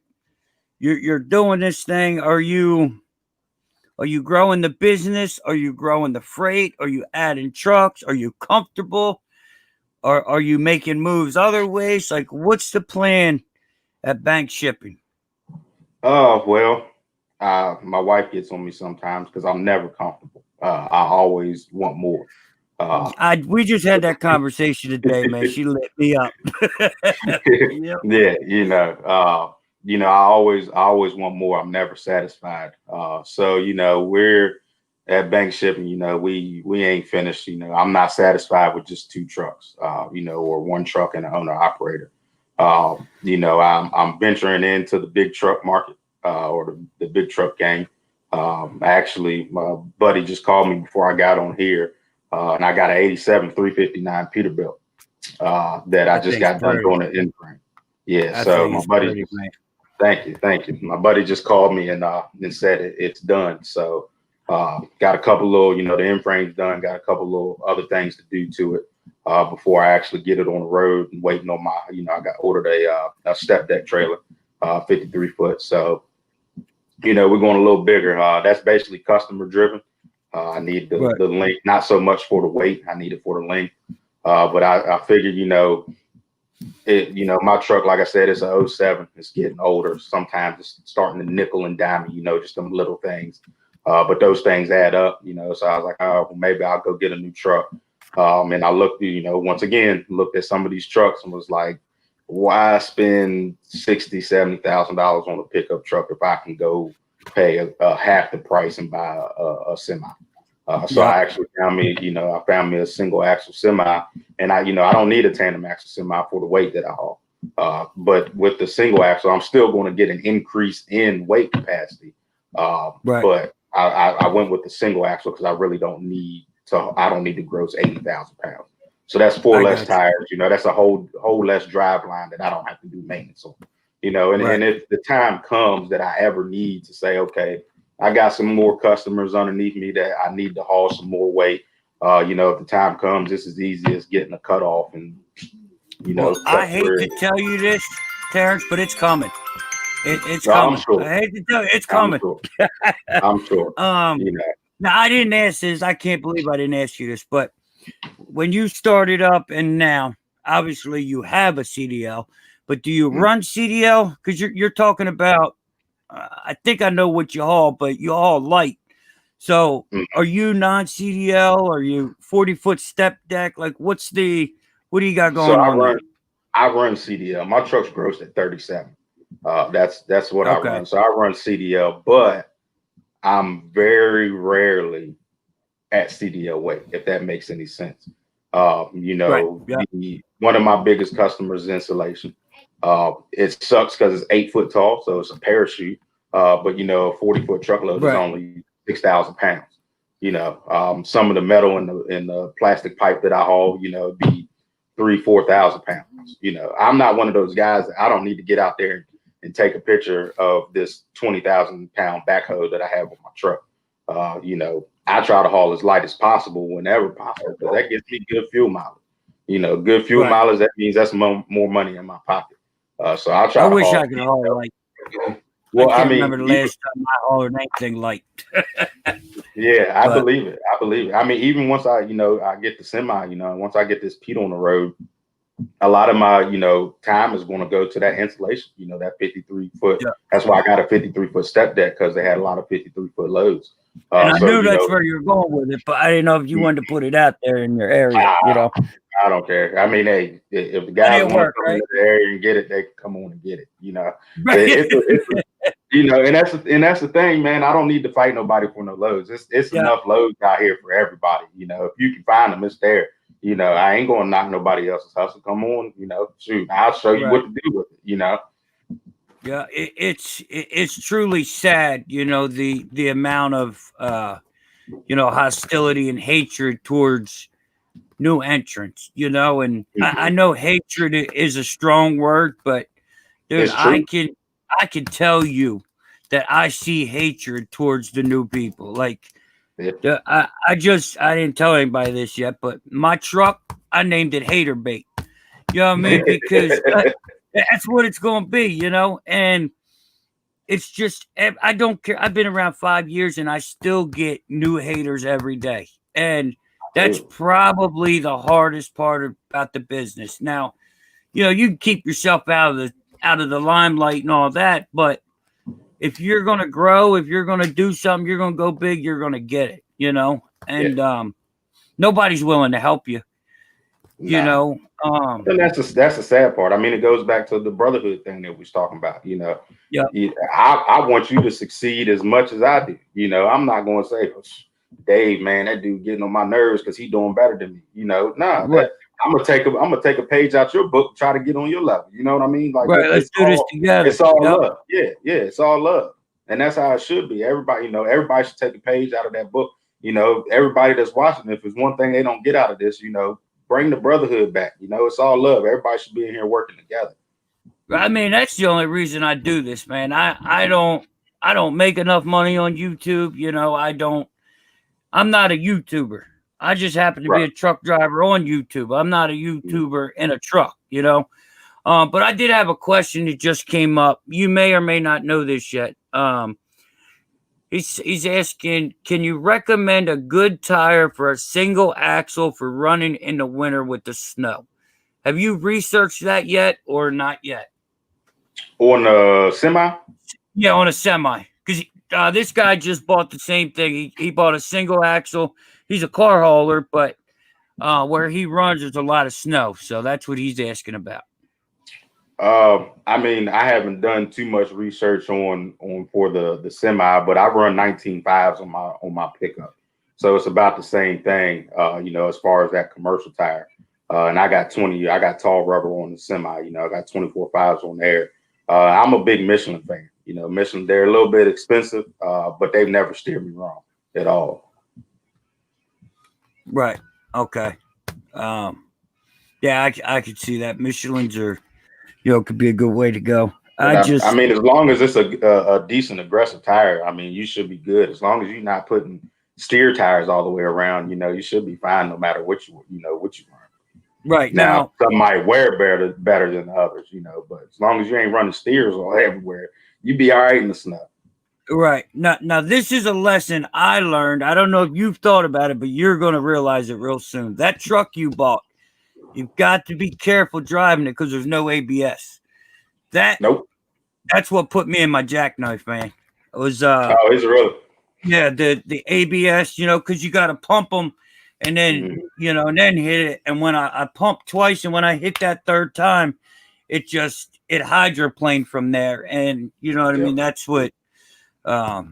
You're doing this thing. Are you growing the business? Are you growing the freight? Are you adding trucks? Are you comfortable? Are you making moves other ways? Like, what's the plan at bank shipping? Oh, well, my wife gets on me sometimes because I'm never comfortable. I always want more. Uh, We just had that conversation today, man. She lit me up. Yep. yeah, I always want more. I'm never satisfied. So we're at bank shipping. We ain't finished. I'm not satisfied with just two trucks. Or one truck and an owner operator. I'm venturing into the big truck market, or the big truck game. Actually, my buddy just called me before I got on here, and I got an '87 359 Peterbilt that I That just thing's got done pretty. doing an in frame. Yeah, That so thing my is buddy pretty, just man. thank you. My buddy just called me and said it's done. So got a couple little, the in frame's done. Got a couple little other things to do to it before I actually get it on the road and waiting on my, I got ordered a step deck trailer, 53 foot. So we're going a little bigger. That's basically customer driven. I need the Right. length, not so much for the weight. I need it for the length. But I figured, my truck, like I said, it's a '07. It's getting older. Sometimes it's starting to nickel and dime me, just some little things. But those things add up, So I was like, oh, well, maybe I'll go get a new truck. And I looked, once again, looked at some of these trucks and was like, why spend $60,000-$70,000 on a pickup truck if I can go pay half the price and buy a semi? So Yep. I actually found me a single axle semi, and I don't need a tandem axle semi for the weight that I haul. But with the single axle, I'm still going to get an increase in weight capacity. Right. But I went with the single axle because I really don't need to. I don't need to gross 80,000 pounds. So that's four I less got you. tires. That's a whole less drive line that I don't have to do maintenance on. And Right. if the time comes that I ever need to say, okay, I got some more customers underneath me that I need to haul some more weight. If the time comes, it's as easy as getting a cutoff and Well, I cut hate through. to tell you this, Terrence, but it's coming. It's No, I'm coming. sure. I hate to tell you, it's I'm coming. sure. I'm sure. um, You know. Now I didn't ask this. I can't believe I didn't ask you this, but when you started up and now, obviously you have a CDL, but do you run CDL? Because you're talking about. I think I know what you haul, but you haul light. So Mm. are you non-CDL? Are you 40-foot step deck? Like what do you got So going on there? I run CDL. My truck's grossed at 37. That's what I Okay. run. So I run CDL, but I'm very rarely at CDL weight, if that makes any sense. Right. Yeah. One of my biggest customers is insulation. It sucks because it's 8 foot tall, so it's a parachute. But a 40-foot truckload is Right. only 6,000 pounds. Some of the metal in the plastic pipe that I haul, be 4,000 pounds. I'm not one of those guys that I don't need to get out there and take a picture of this 20,000 pound backhoe that I have on my truck. I try to haul as light as possible whenever possible because that gives me good fuel mileage. Good fuel Right. mileage, that means that's more money in my pocket. So I'll try I to wish haul. I could haul light. Well, I I can't mean, remember the last time I hauled anything light. yeah, I But believe it. I believe it. I mean, even once I get the semi, once I get this Pete on the road, a lot of my, time is going to go to that insulation, that 53 foot. yeah. That's why I got a 53 foot step deck because they had a lot of 53 foot loads. And I So, knew that's where you were going with it, but I didn't know if you wanted to put it out there in your area, I don't care. I mean, hey, if the Plenty guys of want to work, come right? into the area and get it, they can come on and get it. Right. And that's the thing, man. I don't need to fight nobody for no loads. It's Yeah. enough loads out here for everybody. If you can find them, it's there. I ain't gonna knock nobody else's hustle. Come on, shoot, I'll show you what to do with it. Yeah, it's truly sad, the amount of hostility and hatred towards new entrants, and I know hatred is a strong word, but dude, It's true. I can tell you that I see hatred towards the new people. Like, Yeah. I didn't tell anybody this yet, but my truck, I named it Hater Bait. You know what I mean? Because that's what it's going to be, and it's just, I don't care. I've been around 5 years and I still get new haters every day. And that's probably the hardest part about the business. Now, you can keep yourself out of the limelight and all that, but if you're going to grow, if you're going to do something, you're going to go big, you're going to get it, and nobody's willing to help you. And that's the sad part. I mean, it goes back to the brotherhood thing that we was talking about. I want you to succeed as much as I do. I'm not going to say, Dave, man, that dude getting on my nerves because he's doing better than me. Right. I'm gonna take a page out your book, try to get on your level. You know what I mean? Like, right, let's do this together. It's all love. Yeah, it's all love, and that's how it should be. Everybody, everybody should take a page out of that book. Everybody that's watching, if it's one thing they don't get out of this, bring the brotherhood back. It's all love. Everybody should be in here working together. I mean, that's the only reason I do this, man. I don't make enough money on YouTube. I'm not a YouTuber. I just happen to be a truck driver on YouTube. I'm not a YouTuber in a truck, But I did have a question that just came up. You may or may not know this yet. He's asking, can you recommend a good tire for a single axle for running in the winter with the snow? Have you researched that yet or not yet? On a semi? Yeah, on a semi. Because this guy just bought the same thing. He bought a single axle. He's a car hauler, but where he runs, there's a lot of snow. So that's what he's asking about. I mean, I haven't done too much research on for the semi, but I run 19.5s on my pickup. So it's about the same thing, as far as that commercial tire. And I got tall rubber on the semi, I got 24.5s on there. I'm a big Michelin fan. Michelin, they're a little bit expensive, but they've never steered me wrong at all. Right. Okay. Yeah, I could see that. Michelin's are, could be a good way to go. I mean, as long as it's a decent aggressive tire, I mean, you should be good. As long as you're not putting steer tires all the way around, you should be fine no matter what you run. Right. Now some might wear better than others, but as long as you ain't running steers all everywhere, you be all right in the snow. Right. Now this is a lesson I learned. I don't know if you've thought about it, but you're going to realize it real soon. That truck you bought, you've got to be careful driving it because there's no ABS. Nope. That's what put me in my jackknife, man. It was it's really. Yeah, the ABS, because you got to pump them and then and then hit it. And when I pumped twice, and when I hit that third time, it hydroplaned from there. And you know what I mean? That's what. So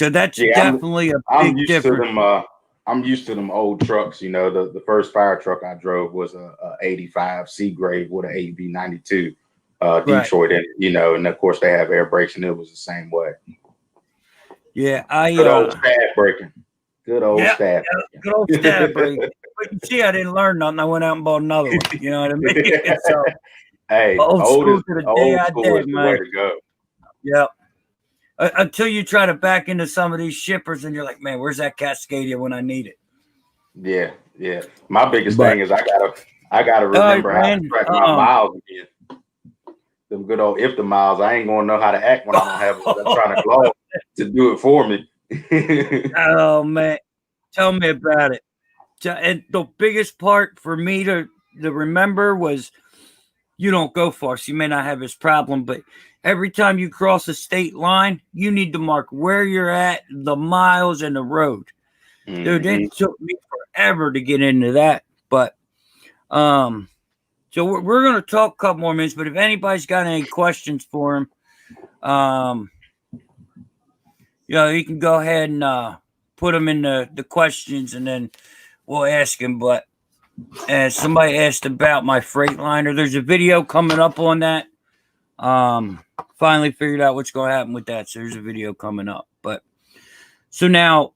that's definitely a big difference. I'm used to them old trucks. The first fire truck I drove was a 85 Seagrave with an AB 92 Detroit in it, and of course they have air brakes, and it was the same way. Yeah, good old stab braking. Good old stab. Good old stab braking. But you see, I didn't learn nothing. I went out and bought another one. You know what I mean? So, hey, old school is the way to go. Yeah. Until you try to back into some of these shippers, and you're like, man, where's that Cascadia when I need it? Yeah. My biggest thing is I gotta remember how to track my miles again. Them good old if the miles. I ain't gonna know how to act when I don't have electronic law to do it for me. Oh man, tell me about it. And the biggest part for me to remember was you don't go far, so you may not have this problem, but every time you cross a state line, you need to mark where you're at, the miles, and the road. Dude, it took me forever to get into that. But so we're going to talk a couple more minutes, but if anybody's got any questions for him, You can go ahead and put them in the questions, and then we'll ask him. But somebody asked about my Freightliner. There's a video coming up on that. Finally figured out what's going to happen with that. So there's a video coming up. But so now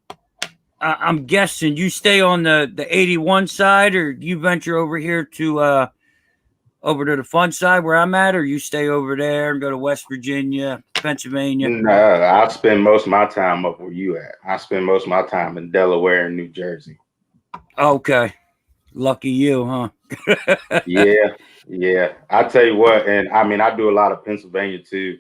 I'm guessing you stay on the 81 side, or you venture over here to the fun side where I'm at, or you stay over there and go to West Virginia, Pennsylvania? No, I spend most of my time up where you at. I spend most of my time in Delaware and New Jersey. Okay. Lucky you, huh? Yeah. I tell you what, and I mean, I do a lot of Pennsylvania too,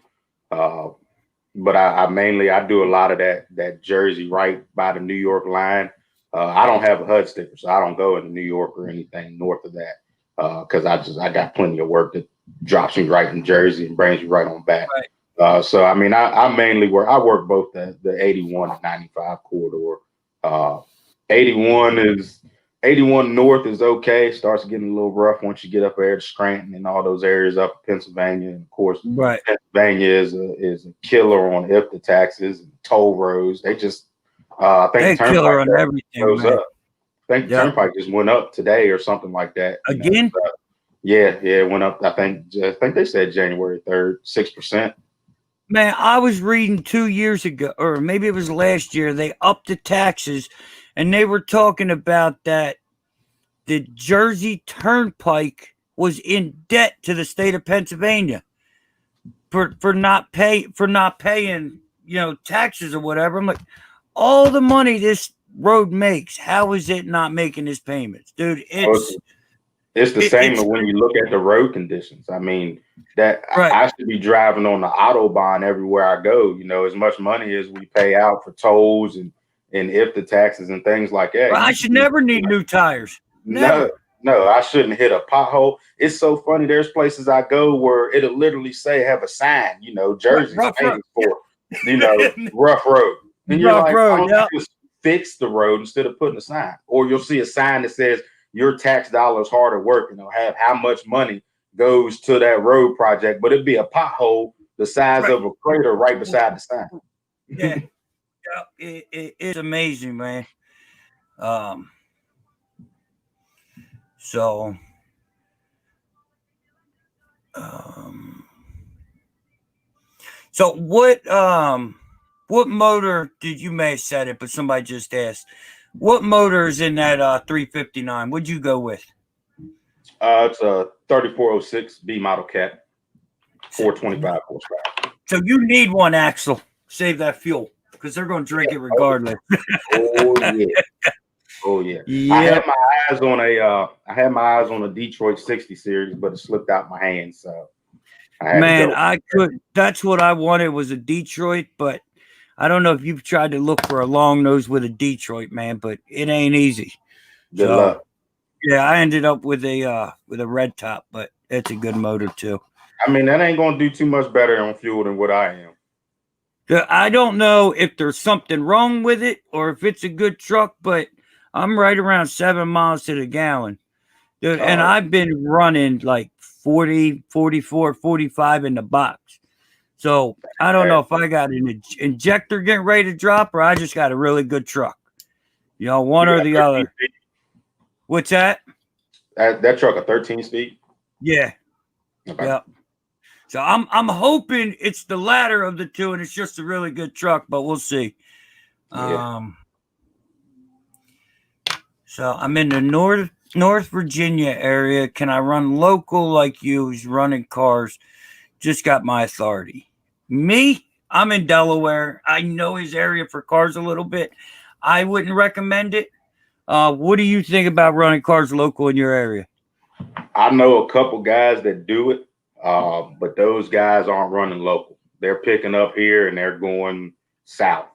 but I mainly I do a lot of that Jersey right by the New York line. I don't have a HUD sticker, so I don't go into New York or anything north of that because I got plenty of work that drops me right in Jersey and brings you right on back. Right. So I mean, I mainly work both the 81 and 95 corridor. 81 north is okay. Starts getting a little rough once you get up there to Scranton and all those areas up in Pennsylvania. And of course, Right. Pennsylvania is a killer on if the taxes and toll roads. They just I think They killer on everything, goes man. up. I think the turnpike just went up today or something like that. Again? Yeah, it went up. I think they said January 3rd, 6%. Man, I was reading 2 years ago, or maybe it was last year, they upped the taxes, and they were talking about that the Jersey Turnpike was in debt to the state of Pennsylvania for not paying, taxes or whatever. I'm like, all the money this road makes, how is it not making his payments, dude? It's the same when you look at the road conditions. I mean, that right. I should be driving on the Autobahn everywhere I go. As much money as we pay out for tolls and if the taxes and things like that. Well, I should never need new tires. Never. No, I shouldn't hit a pothole. It's so funny. There's places I go where it'll literally have a sign, Jersey's famous for, rough road. And you're rough like, road, why don't you just fix the road instead of putting a sign? Or you'll see a sign that says your tax dollars hard at work, have how much money goes to that road project, but it'd be a pothole the size of a crater right beside the sign. Yeah. It's amazing, man. So what motor did you may have said it, but somebody just asked, what motor is in that 359? What'd you go with? It's a 3406 B model cat, 425 horsepower. So you need one axle. Save that fuel because they're going to drink it regardless. Oh yeah. I had my eyes on a Detroit 60 series, but it slipped out my hands. So that's what I wanted was a Detroit, but I don't know if you've tried to look for a long nose with a Detroit, man, but it ain't easy. Good luck. Yeah, I ended up with a red top, but it's a good motor too. I mean, that ain't gonna do too much better on fuel than what I am. I don't know if there's something wrong with it or if it's a good truck, but I'm right around 7 miles to the gallon. Dude, and I've been running like 40, 44, 45 in the box. So I don't know if I got an injector getting ready to drop or I just got a really good truck. One or the other. Speed. What's that? That truck a 13 speed? Yeah. Okay. Yeah. So I'm hoping it's the latter of the two and it's just a really good truck, but we'll see. Yeah. So I'm in the North Virginia area. Can I run local like you who's running cars? Just got my authority. Me, I'm in Delaware. I know his area for cars a little bit. I wouldn't recommend it. What do you think about running cars local in your area? I know a couple guys that do it, but those guys aren't running local. They're picking up here and they're going south.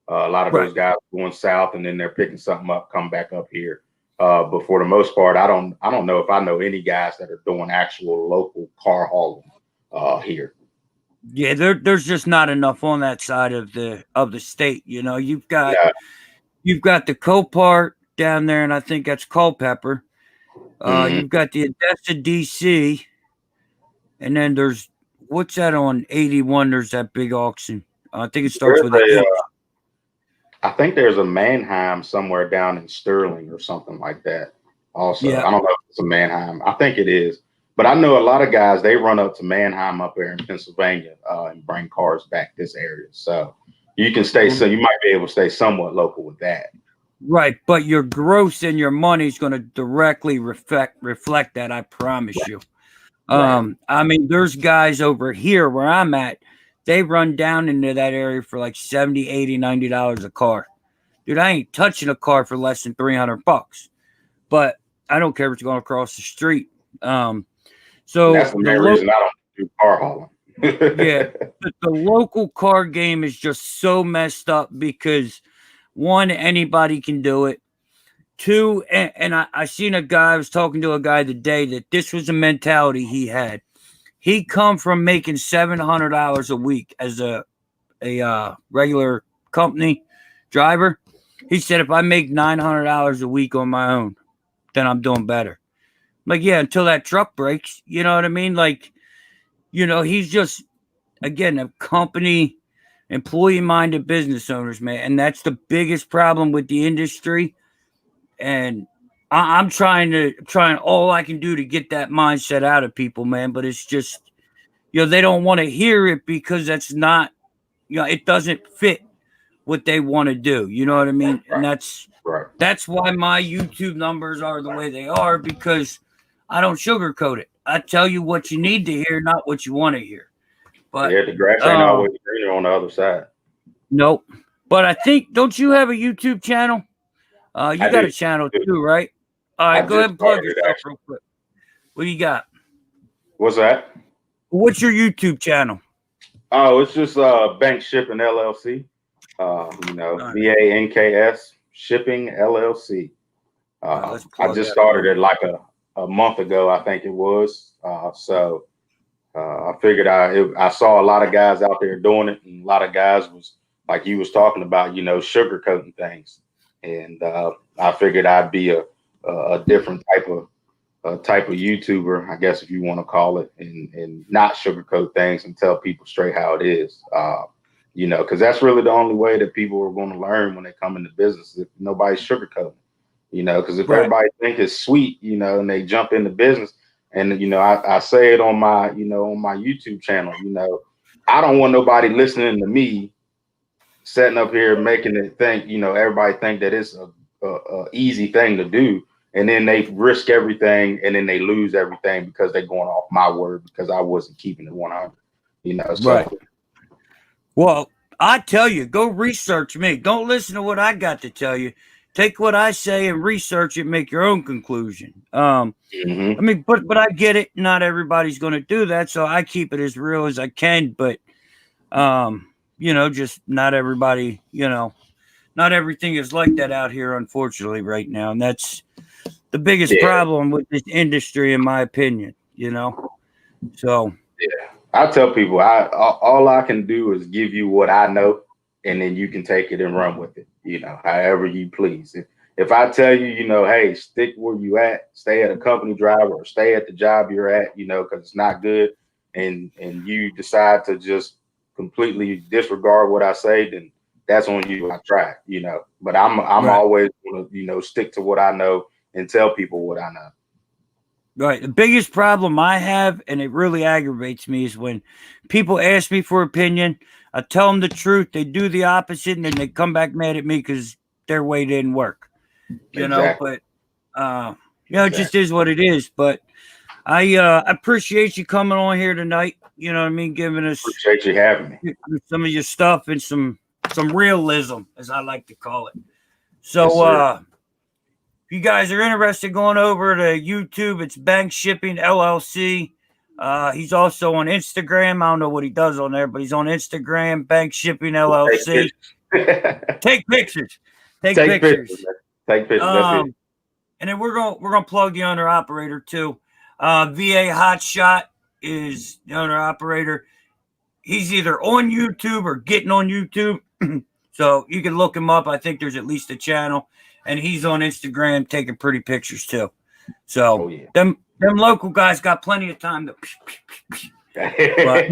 A lot of those guys are going south and then they're picking something up, come back up here. But for the most part, I don't know if I know any guys that are doing actual local car hauling here. Yeah, there's just not enough on that side of the state. You've got the Copart down there, and I think that's Culpeper. You've got the Odessa DC, and then there's what's that on 81? There's that big auction. I think it starts with an H. I think there's a Mannheim somewhere down in Sterling or something like that. Also, Yeah. I don't know if it's a Mannheim. I think it is. But I know a lot of guys, they run up to Mannheim up there in Pennsylvania and bring cars back this area. So you can stay, so you might be able to stay somewhat local with that. Right, but your gross and your money is going to directly reflect that. I promise you. Right. I mean, there's guys over here where I'm at. They run down into that area for like 70, 80, $90 a car. Dude, I ain't touching a car for less than $300. But I don't care if it's going across the street. And that's So the the main reason I don't do car hauling. yeah, the local car game is just so messed up because one, anybody can do it. Two, and I seen a guy, I was talking to a guy today that this was a mentality he had. He come from making $700 a week as a regular company driver. He said, if I make $900 a week on my own, then I'm doing better. Like, yeah, until that truck breaks, you know what I mean? Like, he's just, again, a company, employee-minded business owners, man. And that's the biggest problem with the industry. And I'm trying all I can do to get that mindset out of people, man. But it's just, they don't want to hear it because that's not, it doesn't fit what they want to do. You know what I mean? And Right. that's why my YouTube numbers are the way they are, because I don't sugarcoat it. I tell you what you need to hear, not what you want to hear. But Yeah, the grass ain't always greener on the other side. nope. But I think, don't you have a YouTube channel? You got a channel too, right? All right, go ahead and plug yourself real quick. What do you got? What's that? What's your YouTube channel? Oh, it's just Bank Shipping LLC. VANKS Shipping LLC. I just started it like a month ago, I think it was. I figured I saw a lot of guys out there doing it, and a lot of guys was like you was talking about, sugarcoating things, and I figured I'd be a different type of YouTuber, I guess if you want to call it, and not sugarcoat things and tell people straight how it is. Because that's really the only way that people are going to learn when they come into business, if nobody's sugarcoating. Because if everybody think it's sweet, and they jump into business, and I say it on my YouTube channel, I don't want nobody listening to me sitting up here making it think, everybody think that it's a easy thing to do, and then they risk everything, and then they lose everything because they're going off my word because I wasn't keeping it 100. Right. Well, I tell you, go research me. Don't listen to what I got to tell you. Take what I say and research it, make your own conclusion. I mean, but I get it. Not everybody's going to do that, so I keep it as real as I can. But, just not everybody, not everything is like that out here, unfortunately, right now. And that's the biggest problem with this industry, in my opinion, So, I tell people, all I can do is give you what I know, and then you can take it and run with it, however you please. If I tell you, hey, stick where you at, stay at a company driver or stay at the job you're at, because it's not good, and you decide to just completely disregard what I say, then that's on you. I try, but I'm always going to, stick to what I know and tell people what I know. Right. The biggest problem I have, and it really aggravates me, is when people ask me for opinion. I tell them the truth. They do the opposite, and then they come back mad at me because their way didn't work. But it just is what it is. But I appreciate you coming on here tonight. You know what I mean? Giving us, appreciate you having me, some of your stuff and some realism, as I like to call it. So, if you guys are interested, going over to YouTube, it's Bank Shipping LLC. He's also on Instagram. I don't know what he does on there, but he's on Instagram, Bank Shipping LLC. Take pictures. Take pictures. Take pictures. That's it. And then we're gonna plug the owner operator too. VA Hotshot is the owner operator. He's either on YouTube or getting on YouTube. So you can look him up. I think there's at least a channel. And he's on Instagram taking pretty pictures too. So them local guys got plenty of time to But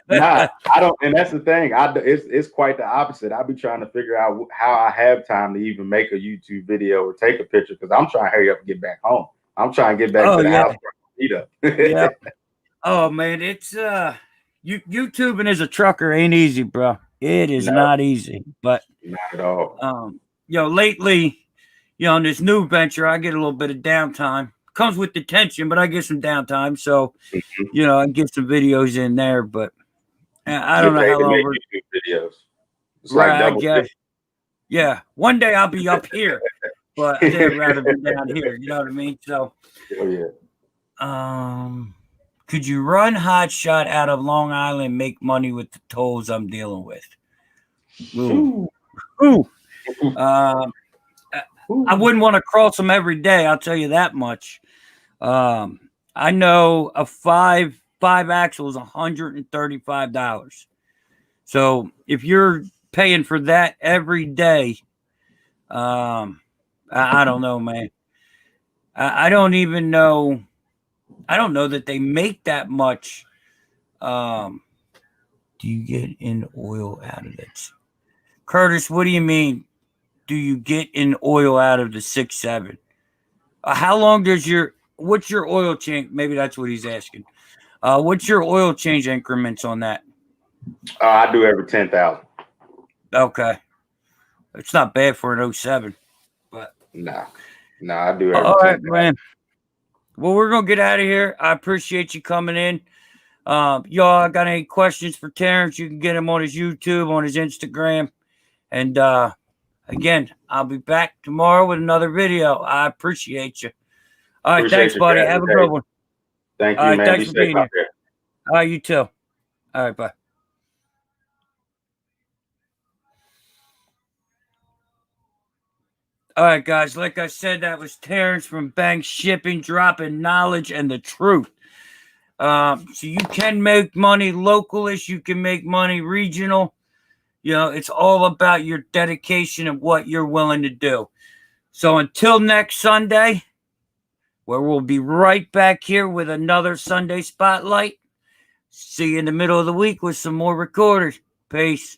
Nah, I don't, and that's the thing. It's quite the opposite. I be trying to figure out how I have time to even make a YouTube video or take a picture because I'm trying to hurry up and get back home. I'm trying to get back oh to the yeah, house where I can eat up. yeah. Oh man, it's YouTubing as a trucker ain't easy, bro. It is No, not easy. But not at all. lately, in this new venture, I get a little bit of downtime. Comes with the tension, but I get some downtime. So, Mhm. I get some videos in there, but I don't Get know paid how to long make we're YouTube videos. It's like right, I double guess. dip. Yeah. One day I'll be up here, but I'd rather be down here, you know what I mean? So Oh yeah. could you run Hotshot out of Long Island and make money with the tolls I'm dealing with? Ooh. Ooh. Ooh. Um I Ooh. wouldn't want to cross them every day, I'll tell you that much. I know a five axle is $135. So if you're paying for that every day, I don't know, man. I don't even know. I don't know that they make that much. Um, do you get in oil out of it, Curtis? What do you mean? Do you get in oil out of the 6.7? How long does what's your oil change? Maybe that's what he's asking. What's your oil change increments on that? I do every 10,000. Okay, it's not bad for an '07, but Nah, I do all every right, 10,000. man. Well, we're gonna get out of here. I appreciate you coming in. Y'all got any questions for Terrence? You can get him on his YouTube, on his Instagram, and again, I'll be back tomorrow with another video. I appreciate you. All right, Appreciate thanks, your buddy. guys' Have a day. good one. Thank All you, right, man. thanks Be for safe being out here. there. All right, you too. All right, bye. All right, guys. Like I said, that was Terrence from Bank Shipping, dropping knowledge and the truth. So you can make money localish. You can make money regional. It's all about your dedication and what you're willing to do. So until next Sunday, where we'll be right back here with another Sunday Spotlight. See you in the middle of the week with some more recorders. Peace.